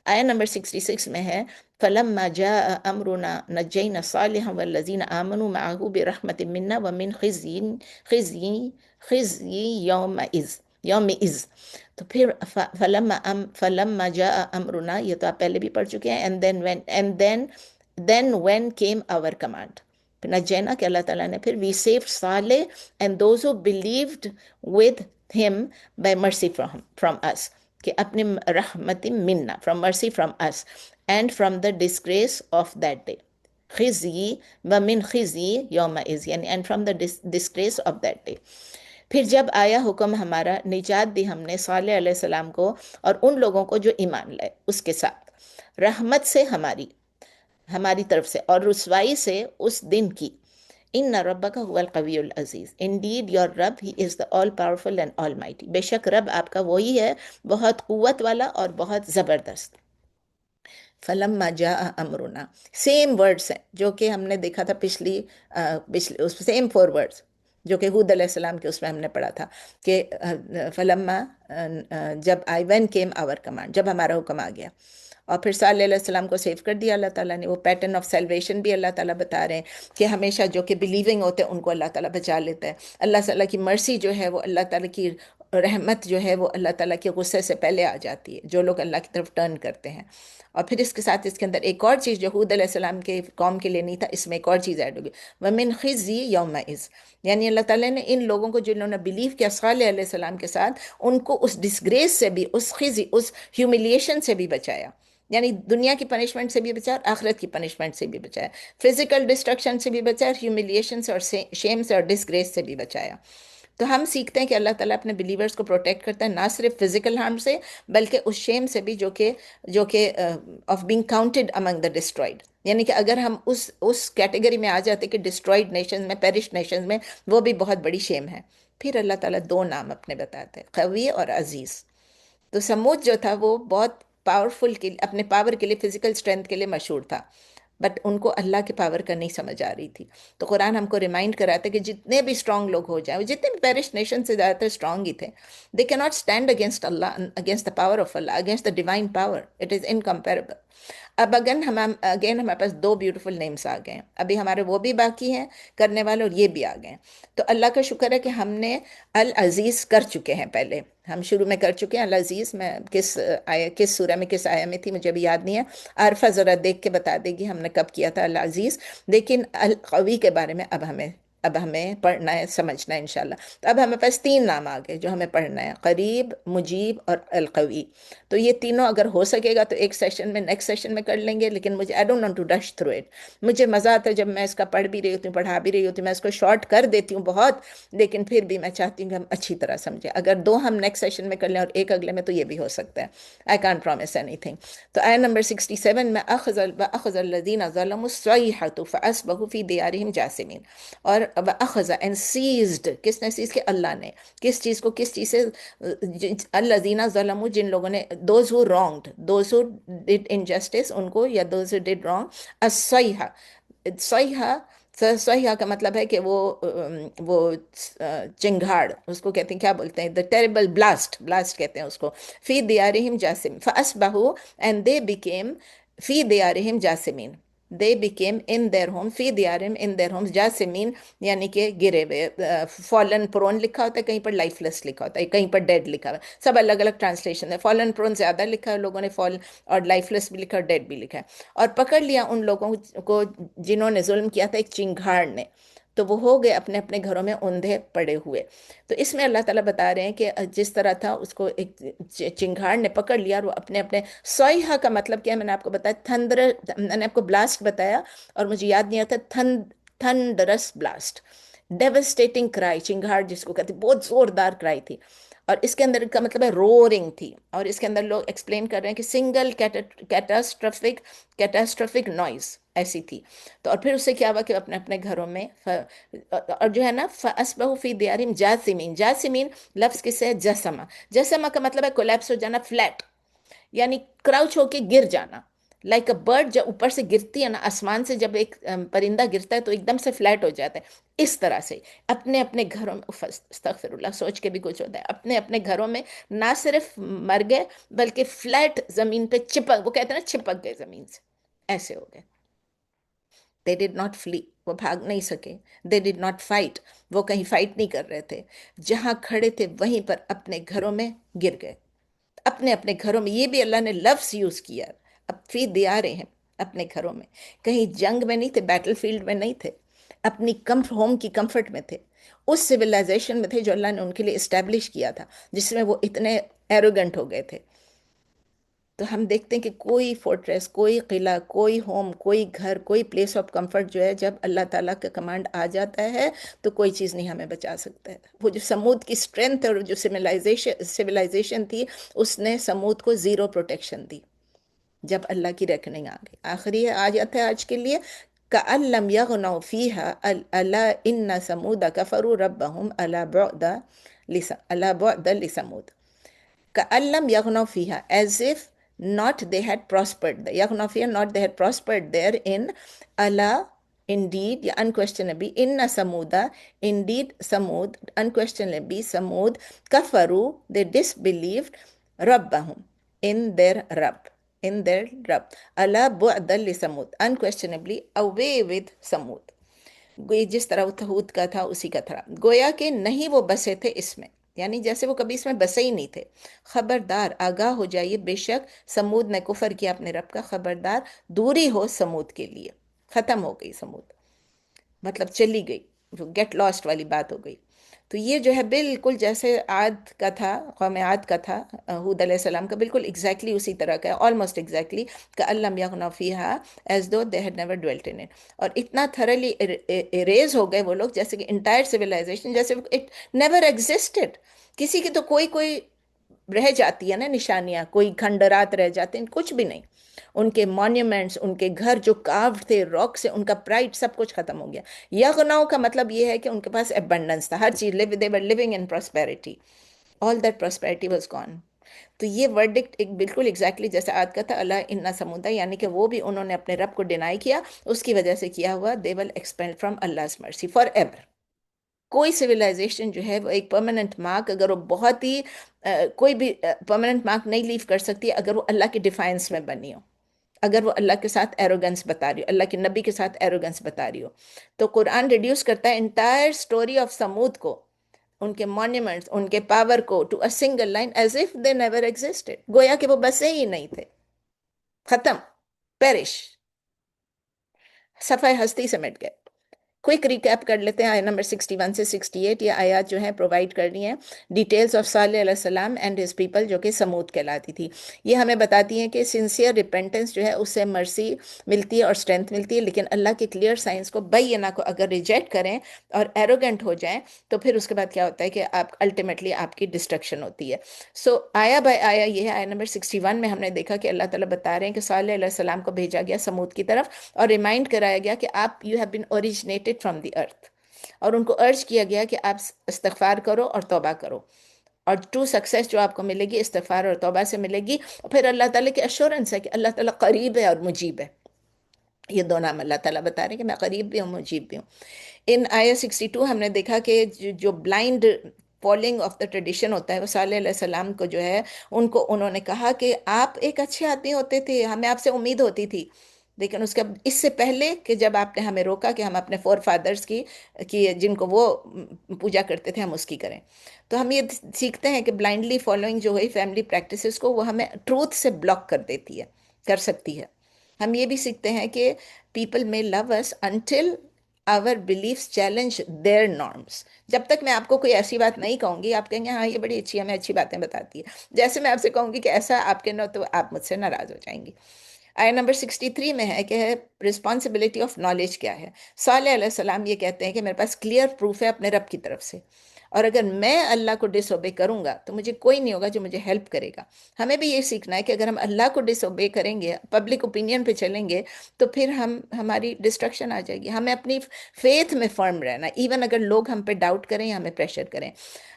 آیت نمبر 66 میں ہے فَلَمَّا جَاءَ أَمْرُنَا نَجَّيْنَا صَالِحًا وَالَّذِينَ آمَنُوا مَعَهُ بِرَحْمَةٍ مِنَّا وَمِنْ خِزْيٍ يَوْمِئِذٍ۔ تو پھر فَلَمَّا جَاءَ أَمْرُنَا، یہ تو آپ پہلے بھی پڑھ چکے ہیں، then when came our command، پھر نجینا کہ اللہ تعالیٰ نے پھر we saved Saleh and those who believed with him by mercy from us، کہ اپنی رحمت منا from mercy from us and from the disgrace of that day، خزی ومن خزی یومئذ، یعنی and from the disgrace of that day۔ پھر جب آیا حکم ہمارا، نجات دی ہم نے صالح علیہ السلام کو اور ان لوگوں کو جو ایمان لائے اس کے ساتھ، رحمت سے ہماری طرف سے، اور رسوائی سے اس دن کی۔ ان ربک هو القوی العزیز، انڈیڈ یور رب he is the all powerful and all mighty, بے شک رب آپ کا وہی ہے بہت قوت والا اور بہت زبردست۔ فلما جاء امرنا، سیم ورڈز ہیں جو کہ ہم نے دیکھا تھا پچھلی سیم 4 ورڈز جو کہ حود علیہ السلام کے اس میں ہم نے پڑھا تھا کہ فلما جب آئی وین کیم آور کمانڈ، جب ہمارا حکم آ گیا، اور پھر صالح علیہ السلام کو سیو کر دیا اللہ تعالیٰ نے۔ وہ پیٹرن آف سیلویشن بھی اللہ تعالیٰ بتا رہے ہیں کہ ہمیشہ جو کہ بلیونگ ہوتے ہیں ان کو اللہ تعالیٰ بچا لیتا ہے۔ اللہ تعالیٰ کی مرسی جو ہے وہ اللہ تعالیٰ کی رحمت جو ہے وہ اللہ تعالیٰ کے غصے سے پہلے آ جاتی ہے جو لوگ اللہ کی طرف ٹرن کرتے ہیں۔ اور پھر اس کے ساتھ اس کے اندر ایک اور چیز جو حود علیہ السلام کے قوم کے لیے نہیں تھا، اس میں ایک اور چیز ایڈ ہوگی، وَمِنْ خِزْيِ يَوْمَئِذٍ، یعنی اللہ تعالیٰ نے ان لوگوں کو جنہوں نے بلیو کیا صالح علیہ السلام کے ساتھ، ان کو اس ڈسگریس سے بھی، اس خزی، اس ہیوملیشن سے بھی بچایا، یعنی دنیا کی پنشمنٹ سے بھی بچایا اور آخرت کی پنشمنٹ سے بھی بچایا، فزیکل ڈسٹرکشن سے بھی بچایا اور ہیوملیشن سے اور شیم سے اور ڈسگریس سے بھی بچایا۔ تو ہم سیکھتے ہیں کہ اللہ تعالیٰ اپنے بلیورز کو پروٹیکٹ کرتا ہے، نہ صرف فزیکل ہارم سے بلکہ اس شیم سے بھی جو کہ of being counted Umang the destroyed, یعنی کہ اگر ہم اس کیٹیگری میں آ جاتے کہ ڈسٹرائڈ نیشنز میں، پیرش نیشنز میں، وہ بھی بہت بڑی شیم ہے۔ پھر اللہ تعالیٰ 2 نام اپنے بتاتے ہیں، قوی اور عزیز۔ تو سمود جو تھا وہ بہت پاورفل کے اپنے پاور کے لیے، فزیکل اسٹرینتھ کے لیے مشہور تھا، بٹ ان کو اللہ کے پاور کا نہیں سمجھ آ رہی تھی۔ تو قرآن ہم کو ریمائنڈ کراتا ہے کہ جتنے بھی اسٹرانگ لوگ ہو جائیں، جتنے بھی پیرش نیشن سے زیادہ تر اسٹرانگ ہی تھے، they could not stand against Allah, against the power of Allah, against the divine power, it is incomparable. اب اگین ہمارے پاس 2 بیوٹیفل نیمز آ گئے ہیں، ابھی ہمارے وہ بھی باقی ہیں کرنے والے اور یہ بھی آ گئے ہیں۔ تو اللہ کا شکر ہے کہ ہم نے العزیز کر چکے ہیں، پہلے ہم شروع میں کر چکے ہیں العزیز۔ میں کس سورہ میں کس آیہ میں تھی مجھے بھی یاد نہیں ہے، عارفہ ذرا دیکھ کے بتا دے گی ہم نے کب کیا تھا العزیز، لیکن القوی کے بارے میں اب ہمیں پڑھنا ہے، سمجھنا ہے انشاءاللہ۔ تو اب ہمیں پاس 3 نام آ گئے جو ہمیں پڑھنا ہے، قریب، مجیب اور القوی۔ تو یہ تینوں اگر ہو سکے گا تو ایک سیشن میں، نیکسٹ سیشن میں کر لیں گے، لیکن مجھے I don't want to rush through it. مجھے مزہ آتا ہے جب میں اس کا پڑھ بھی رہی ہوتی ہوں، پڑھا بھی رہی ہوتی ہوں، میں اس کو شارٹ کر دیتی ہوں بہت، لیکن پھر بھی میں چاہتی ہوں کہ ہم اچھی طرح سمجھیں۔ اگر 2 ہم نیکسٹ سیشن میں کر لیں اور ایک اگلے میں، تو یہ بھی ہو سکتا ہے، I can't promise any thing. تو آیت نمبر 67 میں اخذ الذین ظلموا الصیحۃ فاصبحوا فی دیارہم جاثمین، اور اخذ اینڈ سیزڈ، کس نے سیز کیا؟ اللہ نے۔ کس چیز کو؟ کس چیز سے؟ الذین ظلموا، جن لوگوں نے، those who wronged, those who did injustice, ان کو، یا دوز ہو ڈڈ رانگ، الصیحہ، صیحہ کا مطلب ہے کہ وہ چنگھاڑ، اس کو کہتے ہیں، کیا بولتے ہیں، دا ٹیریبل بلاسٹ کہتے ہیں اس کو، فی دیارہم جاسم، فاصبحوا اینڈ دے بیکیم فی دیارہم جاسمین، they became in their home, فی دیارہم in their homes, جاسمین یعنی کہ گرے ہوئے. فالن پرون لکھا ہوتا ہے, کہیں پر لائف لیس لکھا ہوتا ہے, کہیں پر ڈیڈ لکھا ہوا ہے, سب الگ الگ ٹرانسلیشن ہے. فالن پرون زیادہ لکھا ہے لوگوں نے, فال اور لائف لیس بھی لکھا اور ڈیڈ بھی لکھا ہے. اور پکڑ لیا ان لوگوں کو جنہوں نے ظلم کیا تھا ایک چنگھاڑ نے, تو وہ ہو گئے اپنے اپنے گھروں میں اوندھے پڑے ہوئے. تو اس میں اللہ تعالیٰ بتا رہے ہیں کہ جس طرح تھا اس کو ایک چنگھاڑ نے پکڑ لیا اور وہ اپنے اپنے سوئیہا کا مطلب کیا ہے میں نے آپ کو بتایا, تھنڈر, میں نے آپ کو بلاسٹ بتایا اور مجھے یاد نہیں آتا, تھنڈرس بلاسٹ, ڈیوسٹیٹنگ کرائی, چنگھاڑ جس کو کہتے بہت زوردار کرائی تھی. اور اس کے اندر کا مطلب ہے رورنگ تھی, اور اس کے اندر لوگ ایکسپلین کر رہے ہیں کہ سنگل کیٹاسٹرفک نوائز ایسی تھی. تو اور پھر اس سے کیا ہوا کہ اپنے اپنے گھروں میں اور جو ہے نا فَأَصْبَحُوا فِي دِيَارِهِمْ جَاثِمِينَ. جاسمین لفظ کس سے ہے؟ جسمہ. جسمہ کا مطلب ہے کولیپس ہو جانا, فلیٹ, یعنی کراؤچ ہو کے گر جانا. لائک اے برڈ جب اوپر سے گرتی ہے نا, آسمان سے جب ایک پرندہ گرتا ہے تو ایک دم سے فلیٹ ہو جاتا ہے, اس طرح سے اپنے اپنے گھروں میں, استغفر اللہ, سوچ کے بھی کچھ ہوتا ہے, اپنے اپنے گھروں میں نہ صرف مر گئے بلکہ فلیٹ زمین پہ چپک, وہ کہتے ہیں نا چپک گئے زمین سے, ایسے ہو گئے. They did not flee, وہ بھاگ نہیں سکے. They did not fight, وہ کہیں فائٹ نہیں کر رہے تھے, جہاں کھڑے تھے وہیں پر اپنے گھروں میں گر گئے, اپنے اپنے گھروں میں. یہ بھی اللہ نے لفظ یوز کیا, اب فی دیارے ہیں, اپنے گھروں میں, کہیں جنگ میں نہیں تھے, بیٹل فیلڈ میں نہیں تھے, اپنی ہوم کی کمفرٹ میں تھے, اس سویلائزیشن میں تھے جو اللہ نے ان کے لیے اسٹیبلش کیا تھا, جس میں وہ اتنے ایروگنٹ ہو گئے تھے. تو ہم دیکھتے ہیں کہ کوئی فورٹریس, کوئی قلعہ, کوئی ہوم, کوئی گھر, کوئی پلیس آف کمفرٹ جو ہے, جب اللہ تعالیٰ کا کمانڈ آ جاتا ہے تو کوئی چیز نہیں ہمیں بچا سکتا ہے. وہ جو سمود کی اسٹرینتھ اور جو سویلائزیشن تھی, اس نے سمود کو زیرو پروٹیکشن دی جب اللہ کی ریکننگ آ گئی. آخری ہے آیت ہے آج کے لیے, كَأَن لَّمْ يَغْنَوْا فِيهَا أَلَا إِنَّ ثَمُودَ كَفَرُوا رَبَّهُمْ أَلَا بُعْدًا لِثَمُودَ. كَأَن لَّمْ يَغْنَوْا فِيهَا, as if not they had prospered. يَغْنَوْا فِيهَا, not they had prospered there in. أَلَا, indeed, یا unquestionably, إِنَّ ثَمُودَ, indeed Samud, unquestionably Samud, كَفَرُوا, they disbelieved, رَبَّهُمْ, in their Rabb, in their Rabb. أَلَا بُعْدًا لِثَمُودَ, unquestionably away with Samud. جس طرح ہود کا تھا اسی کا تھا, گویا کہ نہیں وہ بسے تھے اس میں, یعنی جیسے وہ کبھی اس میں بسے ہی نہیں تھے. خبردار, آگاہ ہو جائیے, بے شک سمود نے کفر کیا اپنے رب کا, خبردار دوری ہو سمود کے لیے. ختم ہو گئی سمود, مطلب چلی گئی, گیٹ لاسٹ والی بات ہو گئی. تو یہ جو ہے بالکل جیسے عاد کا تھا, قوم عاد کا تھا, ہود علیہ السلام کا, بالکل ایگزیکٹلی اسی طرح کا ہے, آلموسٹ ایگزیکٹلی, کہ لم یغنوا فیہا, as though they had never dwelt in it. اور اتنا تھرلی اریز ہو گئے وہ لوگ, جیسے کہ انٹائر سویلائزیشن جیسے اٹ نیور ایگزسٹڈ. کسی کی تو کوئی رہ جاتی ہے نا نشانیاں, کوئی کھنڈرات رہ جاتے ہیں, کچھ بھی نہیں. ان کے مونیومنٹس, ان کے گھر جو کاروڈ تھے راک سے, ان کا پرائڈ سب کچھ ختم ہو گیا. یغناؤ کا مطلب یہ ہے کہ ان کے پاس ابنڈنس تھا, ہر چیز, they were living in prosperity, all that prosperity was gone. تو یہ ورڈکٹ ایک بالکل ایگزیکٹلی جیسے عاد کا تھا, اللہ ان سمودا, یعنی کہ وہ بھی انہوں نے اپنے رب کو ڈینائی کیا, اس کی وجہ سے کیا ہوا, they will expelled from Allah's mercy forever. کوئی سویلائزیشن جو ہے وہ ایک پرماننٹ مارک, اگر وہ بہت ہی کوئی بھی پرماننٹ مارک نہیں لیو کر سکتی اگر وہ اللہ کی ڈیفائنس میں بنی ہو, اگر وہ اللہ کے ساتھ ایروگنس بتا رہی ہو, اللہ کے نبی کے ساتھ ایروگنس بتا رہی ہو. تو قرآن ریڈیوس کرتا ہے انٹائر سٹوری آف سمود کو, ان کے مونیومنٹس, ان کے پاور کو, to a single line, as if they never existed, گویا کہ وہ بسے ہی نہیں تھے, ختم, پیرش, صفحہ ہستی سے مٹ گئے. کوئک ریکیپ کر لیتے ہیں, آیت نمبر 61 سے 68, یہ آیات جو ہیں پرووائڈ کرنی ہیں ڈیٹیلز آف صالح علیہ السلام اینڈ ہز پیپل, جو کہ سمود کہلاتی تھی. یہ ہمیں بتاتی ہیں کہ سنسیئر ریپینٹنس جو ہے اس سے مرسی ملتی ہے اور اسٹرینتھ ملتی ہے, لیکن اللہ کے کلیئر سائنس کو, بینہ کو اگر ریجیکٹ کریں اور ایروگنٹ ہو جائیں تو پھر اس کے بعد کیا ہوتا ہے کہ آپ الٹیمیٹلی آپ کی ڈسٹرکشن ہوتی ہے. سو آیا بائی آیا یہ ہے, آیت نمبر 61 میں ہم نے دیکھا کہ اللہ تعالیٰ بتا رہے ہیں کہ صالح علیہ السلام کو بھیجا گیا سمود کی طرف, اور ریمائنڈ کرایا گیا کہ آپ you have been originated from the earth, اور ان کو ارج کیا گیا کہ آپ استغفار کرو اور توبہ کرو, اور ٹرو سکسیس جو آپ کو ملے گی استغفار اور توبہ سے ملے گی. اور پھر اللہ تعالیٰ کی ایشورنس ہے کہ اللہ تعالیٰ قریب ہے اور مجیب ہے. یہ دو نام اللہ تعالیٰ بتا رہے ہیں کہ میں قریب بھی ہوں, مجیب بھی ہوں. ان آیت 62 ہم نے دیکھا کہ جو blind following of the tradition ہوتا ہے, وہ صالح علیہ السلام کو جو ہے ان کو انہوں نے کہا کہ آپ ایک اچھے آدمی ہوتے تھے, ہمیں آپ سے امید ہوتی تھی, لیکن اس سے پہلے کہ جب آپ نے ہمیں روکا کہ ہم اپنے فور فادرز کی جن کو وہ پوجا کرتے تھے ہم اس کی کریں، تو ہم یہ سیکھتے ہیں کہ بلائنڈلی فالوئنگ جو ہوئی فیملی پریکٹسز کو وہ ہمیں ٹروتھ سے بلاک کر دیتی ہے، کر سکتی ہے۔ ہم یہ بھی سیکھتے ہیں کہ people may love us until our beliefs challenge their norms۔ جب تک میں آپ کو کوئی ایسی بات نہیں کہوں گی آپ کہیں گے ہاں یہ بڑی اچھی ہمیں اچھی باتیں بتاتی ہے، جیسے میں آپ سے کہوں گی کہ ایسا آپ کے نہ تو آپ مجھ سے ناراض ہو جائیں گی۔ آیہ نمبر 63 میں ہے کہ رسپانسبلٹی آف نالج کیا ہے۔ صالح علیہ السلام یہ کہتے ہیں کہ میرے پاس کلیئر پروف ہے اپنے رب کی طرف سے، اور اگر میں اللہ کو ڈس اوبے کروں گا تو مجھے کوئی نہیں ہوگا جو مجھے ہیلپ کرے گا۔ ہمیں بھی یہ سیکھنا ہے کہ اگر ہم اللہ کو ڈس اوبے کریں گے، پبلک اوپینین پہ چلیں گے، تو پھر ہماری ڈسٹرکشن آ جائے گی۔ ہمیں اپنی فیتھ میں فرم رہنا، ایون اگر لوگ ہم پہ ڈاؤٹ کریں یا ہمیں پریشر کریں۔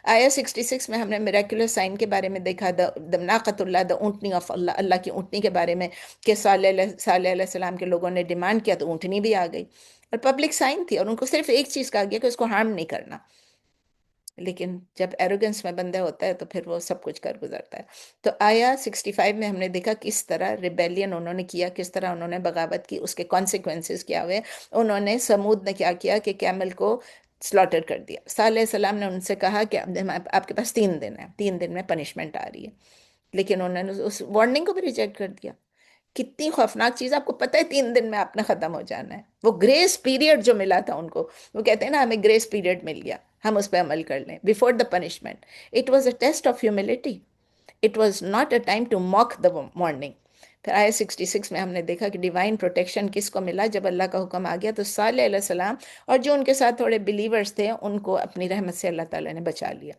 آیا 66 میں ہم نے میریکولر سائن کے بارے میں دیکھا، دا ناقۃ اللہ، دا اونٹنی آف اللہ، اللہ کی اونٹنی کے بارے میں، کہ صالح علیہ السلام کے لوگوں نے ڈیمانڈ کیا تو اونٹنی بھی آ گئی، اور پبلک سائن تھی، اور ان کو صرف ایک چیز کہا گیا کہ اس کو ہارم نہیں کرنا۔ لیکن جب ایروگنس میں بندہ ہوتا ہے تو پھر وہ سب کچھ کر گزرتا ہے۔ تو آیا 65 میں ہم نے دیکھا کس طرح ریبیلین انہوں نے کیا، کس طرح انہوں نے بغاوت کی، اس کے کانسیکوینسز کیا ہوئے۔ انہوں نے سمود نے کیا کیا کہ کیمل کو سلاٹر کر دیا۔ صالح علیہ السلام نے ان سے کہا کہ آپ کے پاس 3 دن ہیں، 3 دن میں پنشمنٹ آ رہی ہے، لیکن انہوں نے اس وارننگ کو بھی ریجیکٹ کر دیا۔ کتنی خوفناک چیز، آپ کو پتہ ہے 3 دن میں آپ نے ختم ہو جانا ہے۔ وہ گریس پیریڈ جو ملا تھا ان کو، وہ کہتے ہیں نا ہمیں گریس پیریڈ مل گیا، ہم اس پہ عمل کر لیں before the punishment. It was a test of humility, it was not a time to mock the warning. پھر آئے 66 میں ہم نے دیکھا کہ ڈیوائن پروٹیکشن کس کو ملا جب اللہ کا حکم آ گیا، تو صالح علیہ السلام اور جو ان کے ساتھ تھوڑے بلیورز تھے ان کو اپنی رحمت سے اللہ تعالیٰ نے بچا لیا۔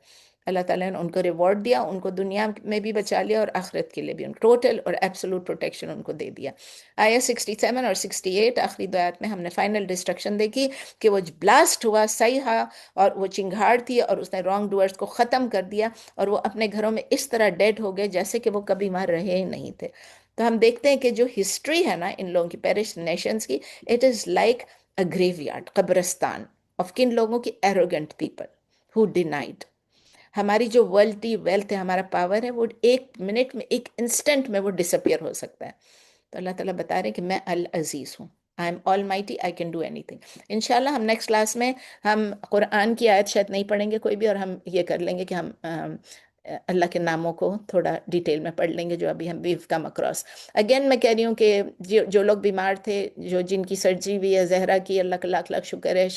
اللہ تعالیٰ نے ان کو ریوارڈ دیا، ان کو دنیا میں بھی بچا لیا اور آخرت کے لیے بھی، ان ٹوٹل اور ایبسولوٹ پروٹیکشن ان کو دے دیا۔ آیا 67 اور 68 آخری دو آیات میں ہم نے فائنل ڈسٹرکشن دیکھی کہ وہ بلاسٹ ہوا سیحا، اور وہ چنگھاڑ تھی، اور اس نے رانگ ڈوئرز کو ختم کر دیا، اور وہ اپنے گھروں میں اس طرح ڈیڈ ہو گئے جیسے کہ وہ کبھی وہاں رہے ہی نہیں تھے۔ تو ہم دیکھتے ہیں کہ جو ہسٹری ہے نا ان لوگوں کی، پیرش نیشنز کی، it is like a graveyard, قبرستان آف کن لوگوں کی، ایروگنٹ پیپل ہو ڈینائڈ۔ ہماری جو ورلڈلی ویلتھ ہے، ہمارا پاور ہے، وہ 1 منٹ میں، 1 انسٹنٹ میں وہ ڈس اپیئر ہو سکتا ہے۔ تو اللہ تعالیٰ بتا رہے ہیں کہ میں العزیز ہوں، I am all mighty, I can do any thing. انشاءاللہ ہم نیکسٹ کلاس میں ہم قرآن کی آیت شاید نہیں پڑھیں گے کوئی بھی، اور ہم یہ کر لیں گے کہ ہم اللہ کے ناموں کو تھوڑا ڈیٹیل میں پڑھ لیں گے جو ابھی ہم ویو کم اکراس۔ اگین میں کہہ رہی ہوں کہ جو لوگ بیمار تھے، جن کی سرجری ہوئی ہے، زہرا کی اللہ کا لاکھ لاکھ شکر ہے،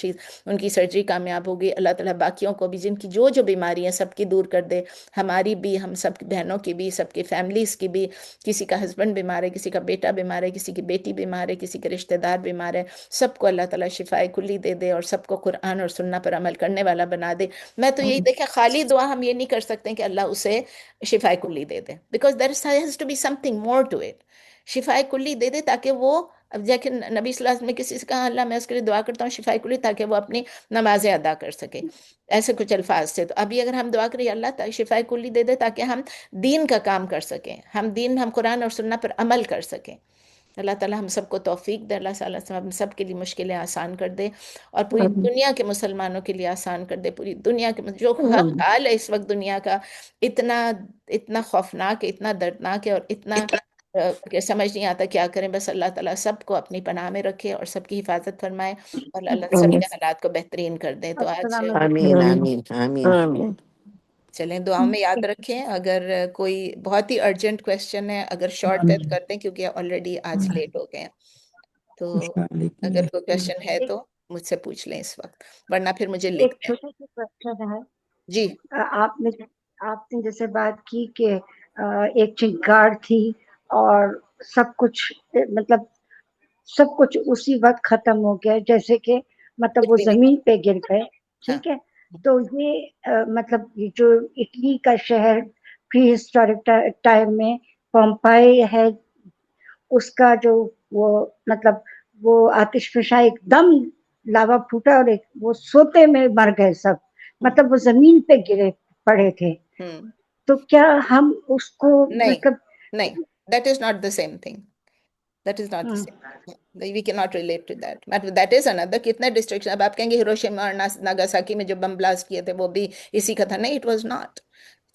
ان کی سرجری کامیاب ہوگی۔ اللہ تعالیٰ باقیوں کو بھی جن کی جو بیماری ہیں سب کی دور کر دے، ہماری بھی، ہم سب کی بہنوں کی بھی، سب کی فیملیز کی بھی۔ کسی کا ہسبینڈ بیمار ہے، کسی کا بیٹا بیمار ہے، کسی کی بیٹی بیمار ہے، کسی کے رشتہ دار بیمار ہے، سب کو اللہ تعالیٰ شفائے کلی دے دے، اور سب کو قرآن اور سنت پر عمل کرنے والا بنا دے۔ میں تو یہی دیکھیں، خالی دعا ہم یہ نہیں کر سکتے کہ اللہ اسے شفائے کلی دے دے، because there has to be something more to it. شفائے کلی دے دے تاکہ وہ، اب دیکھیں نبی صلی اللہ علیہ وسلم نے کسی سے کہا اللہ میں اس کے لیے دعا کرتا ہوں شفائے کلی، تاکہ وہ اپنی نمازیں ادا کر سکے، ایسے کچھ الفاظ سے۔ تو ابھی اگر ہم دعا کریں اللہ شفائے کلی دے دے تاکہ ہم دین کا کام کر سکیں، ہم قرآن اور سنت پر عمل کر سکیں۔ اللہ تعالیٰ ہم سب کو توفیق دے، اللہ تعالیٰ ہم سب کے لیے مشکلیں آسان کر دے، اور پوری دنیا کے مسلمانوں کے لیے آسان کر دے، پوری دنیا کے جو حال ہے اس وقت دنیا کا، اتنا خوفناک ہے، اتنا دردناک ہے، اور اتنا کہ سمجھ نہیں آتا کیا کریں۔ بس اللہ تعالیٰ سب کو اپنی پناہ میں رکھے اور سب کی حفاظت فرمائے، اور اللہ سب کے حالات کو بہترین کر دے۔ تو آج السلام علیکم۔ آمین آمین آمین۔ آمین۔ چلیں دعاؤں میں یاد رکھیں، اگر کوئی بہت ہی ارجنٹ کویسچن ہے، اگر شارٹ ہے تو کرتے ہیں کیونکہ آلریڈی آج لیٹ ہو گئے ہیں، تو اگر کوئی کویسچن ہے تو مجھ سے پوچھ لیں اس وقت، ورنہ پھر مجھے لکھ ایک دیں۔ چھوٹا سا کوشچن ہے۔ جی آپ نے جیسے بات کی کہ ایک چنگاڑ تھی اور سب کچھ، مطلب سب کچھ اسی وقت ختم ہو گیا، جیسے کہ مطلب کچھ وہ بھی نہیں، زمین پہ گر گئے، ہاں ٹھیک ہے۔ تو یہ مطلب یہ جو اٹلی کا شہر پری ہسٹورک ٹائم میں پومپائی ہے، اس کا جو وہ مطلب وہ آتش فشاں ایک دم لاوا پھوٹا، اور وہ سوتے میں مر گئے سب، مطلب وہ زمین پہ گرے پڑے تھے۔ تو کیا ہم اس کو نہیں مطلب نہیں، that is not the same thing. That is not the same. We cannot relate to that. But that is another. کتنے ڈسٹرکشن، اب آپ کہیں گے ہیروشیما اور ناگاساکی میں جو بم بلاسٹ کیے تھے وہ بھی اسی کا تھا، نہیں، it was not.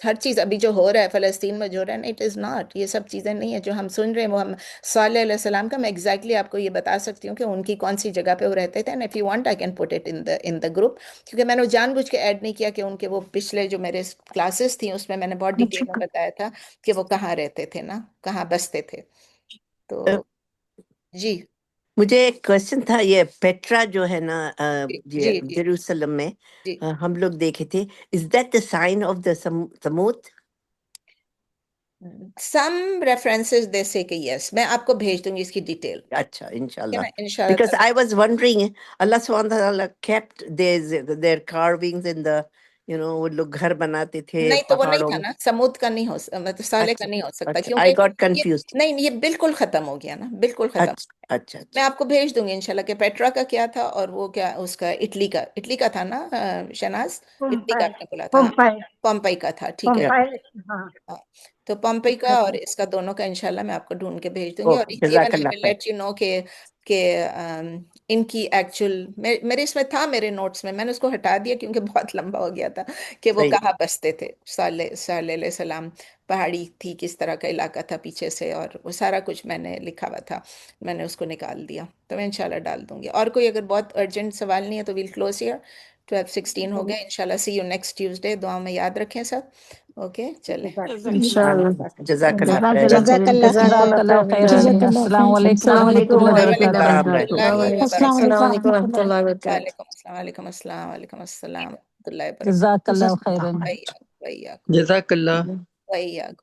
ہر چیز ابھی جو ہو رہا ہے فلسطین میں جو ہو رہا ہے اٹ از ناٹ، یہ سب چیزیں نہیں ہیں جو ہم سن رہے ہیں وہ ہم صالح علیہ السلام کا، میں ایگزیکٹلی آپ کو یہ بتا سکتی ہوں کہ ان کی کون سی جگہ پہ وہ رہتے تھے، and if you want I can put it in the group, کیونکہ میں نے جان بوجھ کے ایڈ نہیں کیا کہ ان کے وہ پچھلے جو میرے کلاسز تھیں اس میں نے بہت ڈیٹیل میں بتایا تھا کہ وہ کہاں رہتے تھے نا، کہاں بستے تھے. تو جی مجھے ایک کوشچن تھا، یہ پیٹرا جو ہے نا جی جی جیروسلم میں جی ہم لوگ دیکھے تھے، is that the sign of the Thamud? Some references they say کہ یس، میں آپ کو بھیج دوں گی اس کی ڈیٹیل، اچھا انشاءاللہ، ان شاء اللہ because تعالیٰ. I was wondering اللہ سبحانہ تعالیٰ kept their carvings in the وہ لوگ گھر بناتے تھے نہیں تو وہ نہیں پہاڑوں تھا میں. نا، سمود کا نہیں ہو مطلب صالح کا اچھا نہیں ہو سکتا، اچھا I کیونکہ got یہ confused. نہیں، یہ بالکل ختم ہو گیا نا، بالکل ختم. اچھا اچھا میں اچھا آپ کو بھیج دوں گی انشاءاللہ کہ پیٹرا کا کیا تھا اور وہ کیا اس کا اٹلی کا تھا نا شہناز، اٹلی کا آپ نے بولا تھا، پومپائی پومپئی کا تھا، ٹھیک ہے. پومپائی ہاں ہاں، تو پمپئی کا اور اس کا دونوں کا انشاءاللہ میں آپ کو ڈھونڈ کے بھیج دوں گی. اور اوکے، جزاک ایون اللہ آئی ول خیر. لیٹ یو نو کہ ان کی ایکچوئل میرے اس میں تھا، میرے نوٹس میں نے اس کو ہٹا دیا کیونکہ بہت لمبا ہو گیا تھا کہ وہ صحیح. کہاں بستے تھے. صالح علیہ السلام پہاڑی تھی، کس طرح کا علاقہ تھا پیچھے سے، اور وہ سارا کچھ میں نے لکھا ہوا تھا، میں نے اس کو نکال دیا. تو میں انشاءاللہ ڈال دوں گی. اور کوئی اگر بہت ارجنٹ سوال نہیں ہے تو ویل کلوز ہیئر. 12:16 ہو گئے. انشاءاللہ سی یو نیکسٹ ٹیوزڈے. دعا میں یاد رکھیں سب. اوکے چلیں. انشاءاللہ. جزاک اللہ خیر. جزاک اللہ جزاک اللہ خیر. السلام علیکم السلام علیکم ورحمۃ اللہ ورحمۃ اللہ السلام وبرکاتہ. علیکم. وبرکاتہ. السلام علیکم ورحمۃ اللہ وبرکاتہ. وعلیکم السلام، وعلیکم السلام، وعلیکم السلام ورحمۃ اللہ وبرکاتہ. جزاک اللہ خیرا. وإياكم وإياكم جزاک اللہ. وإياكم.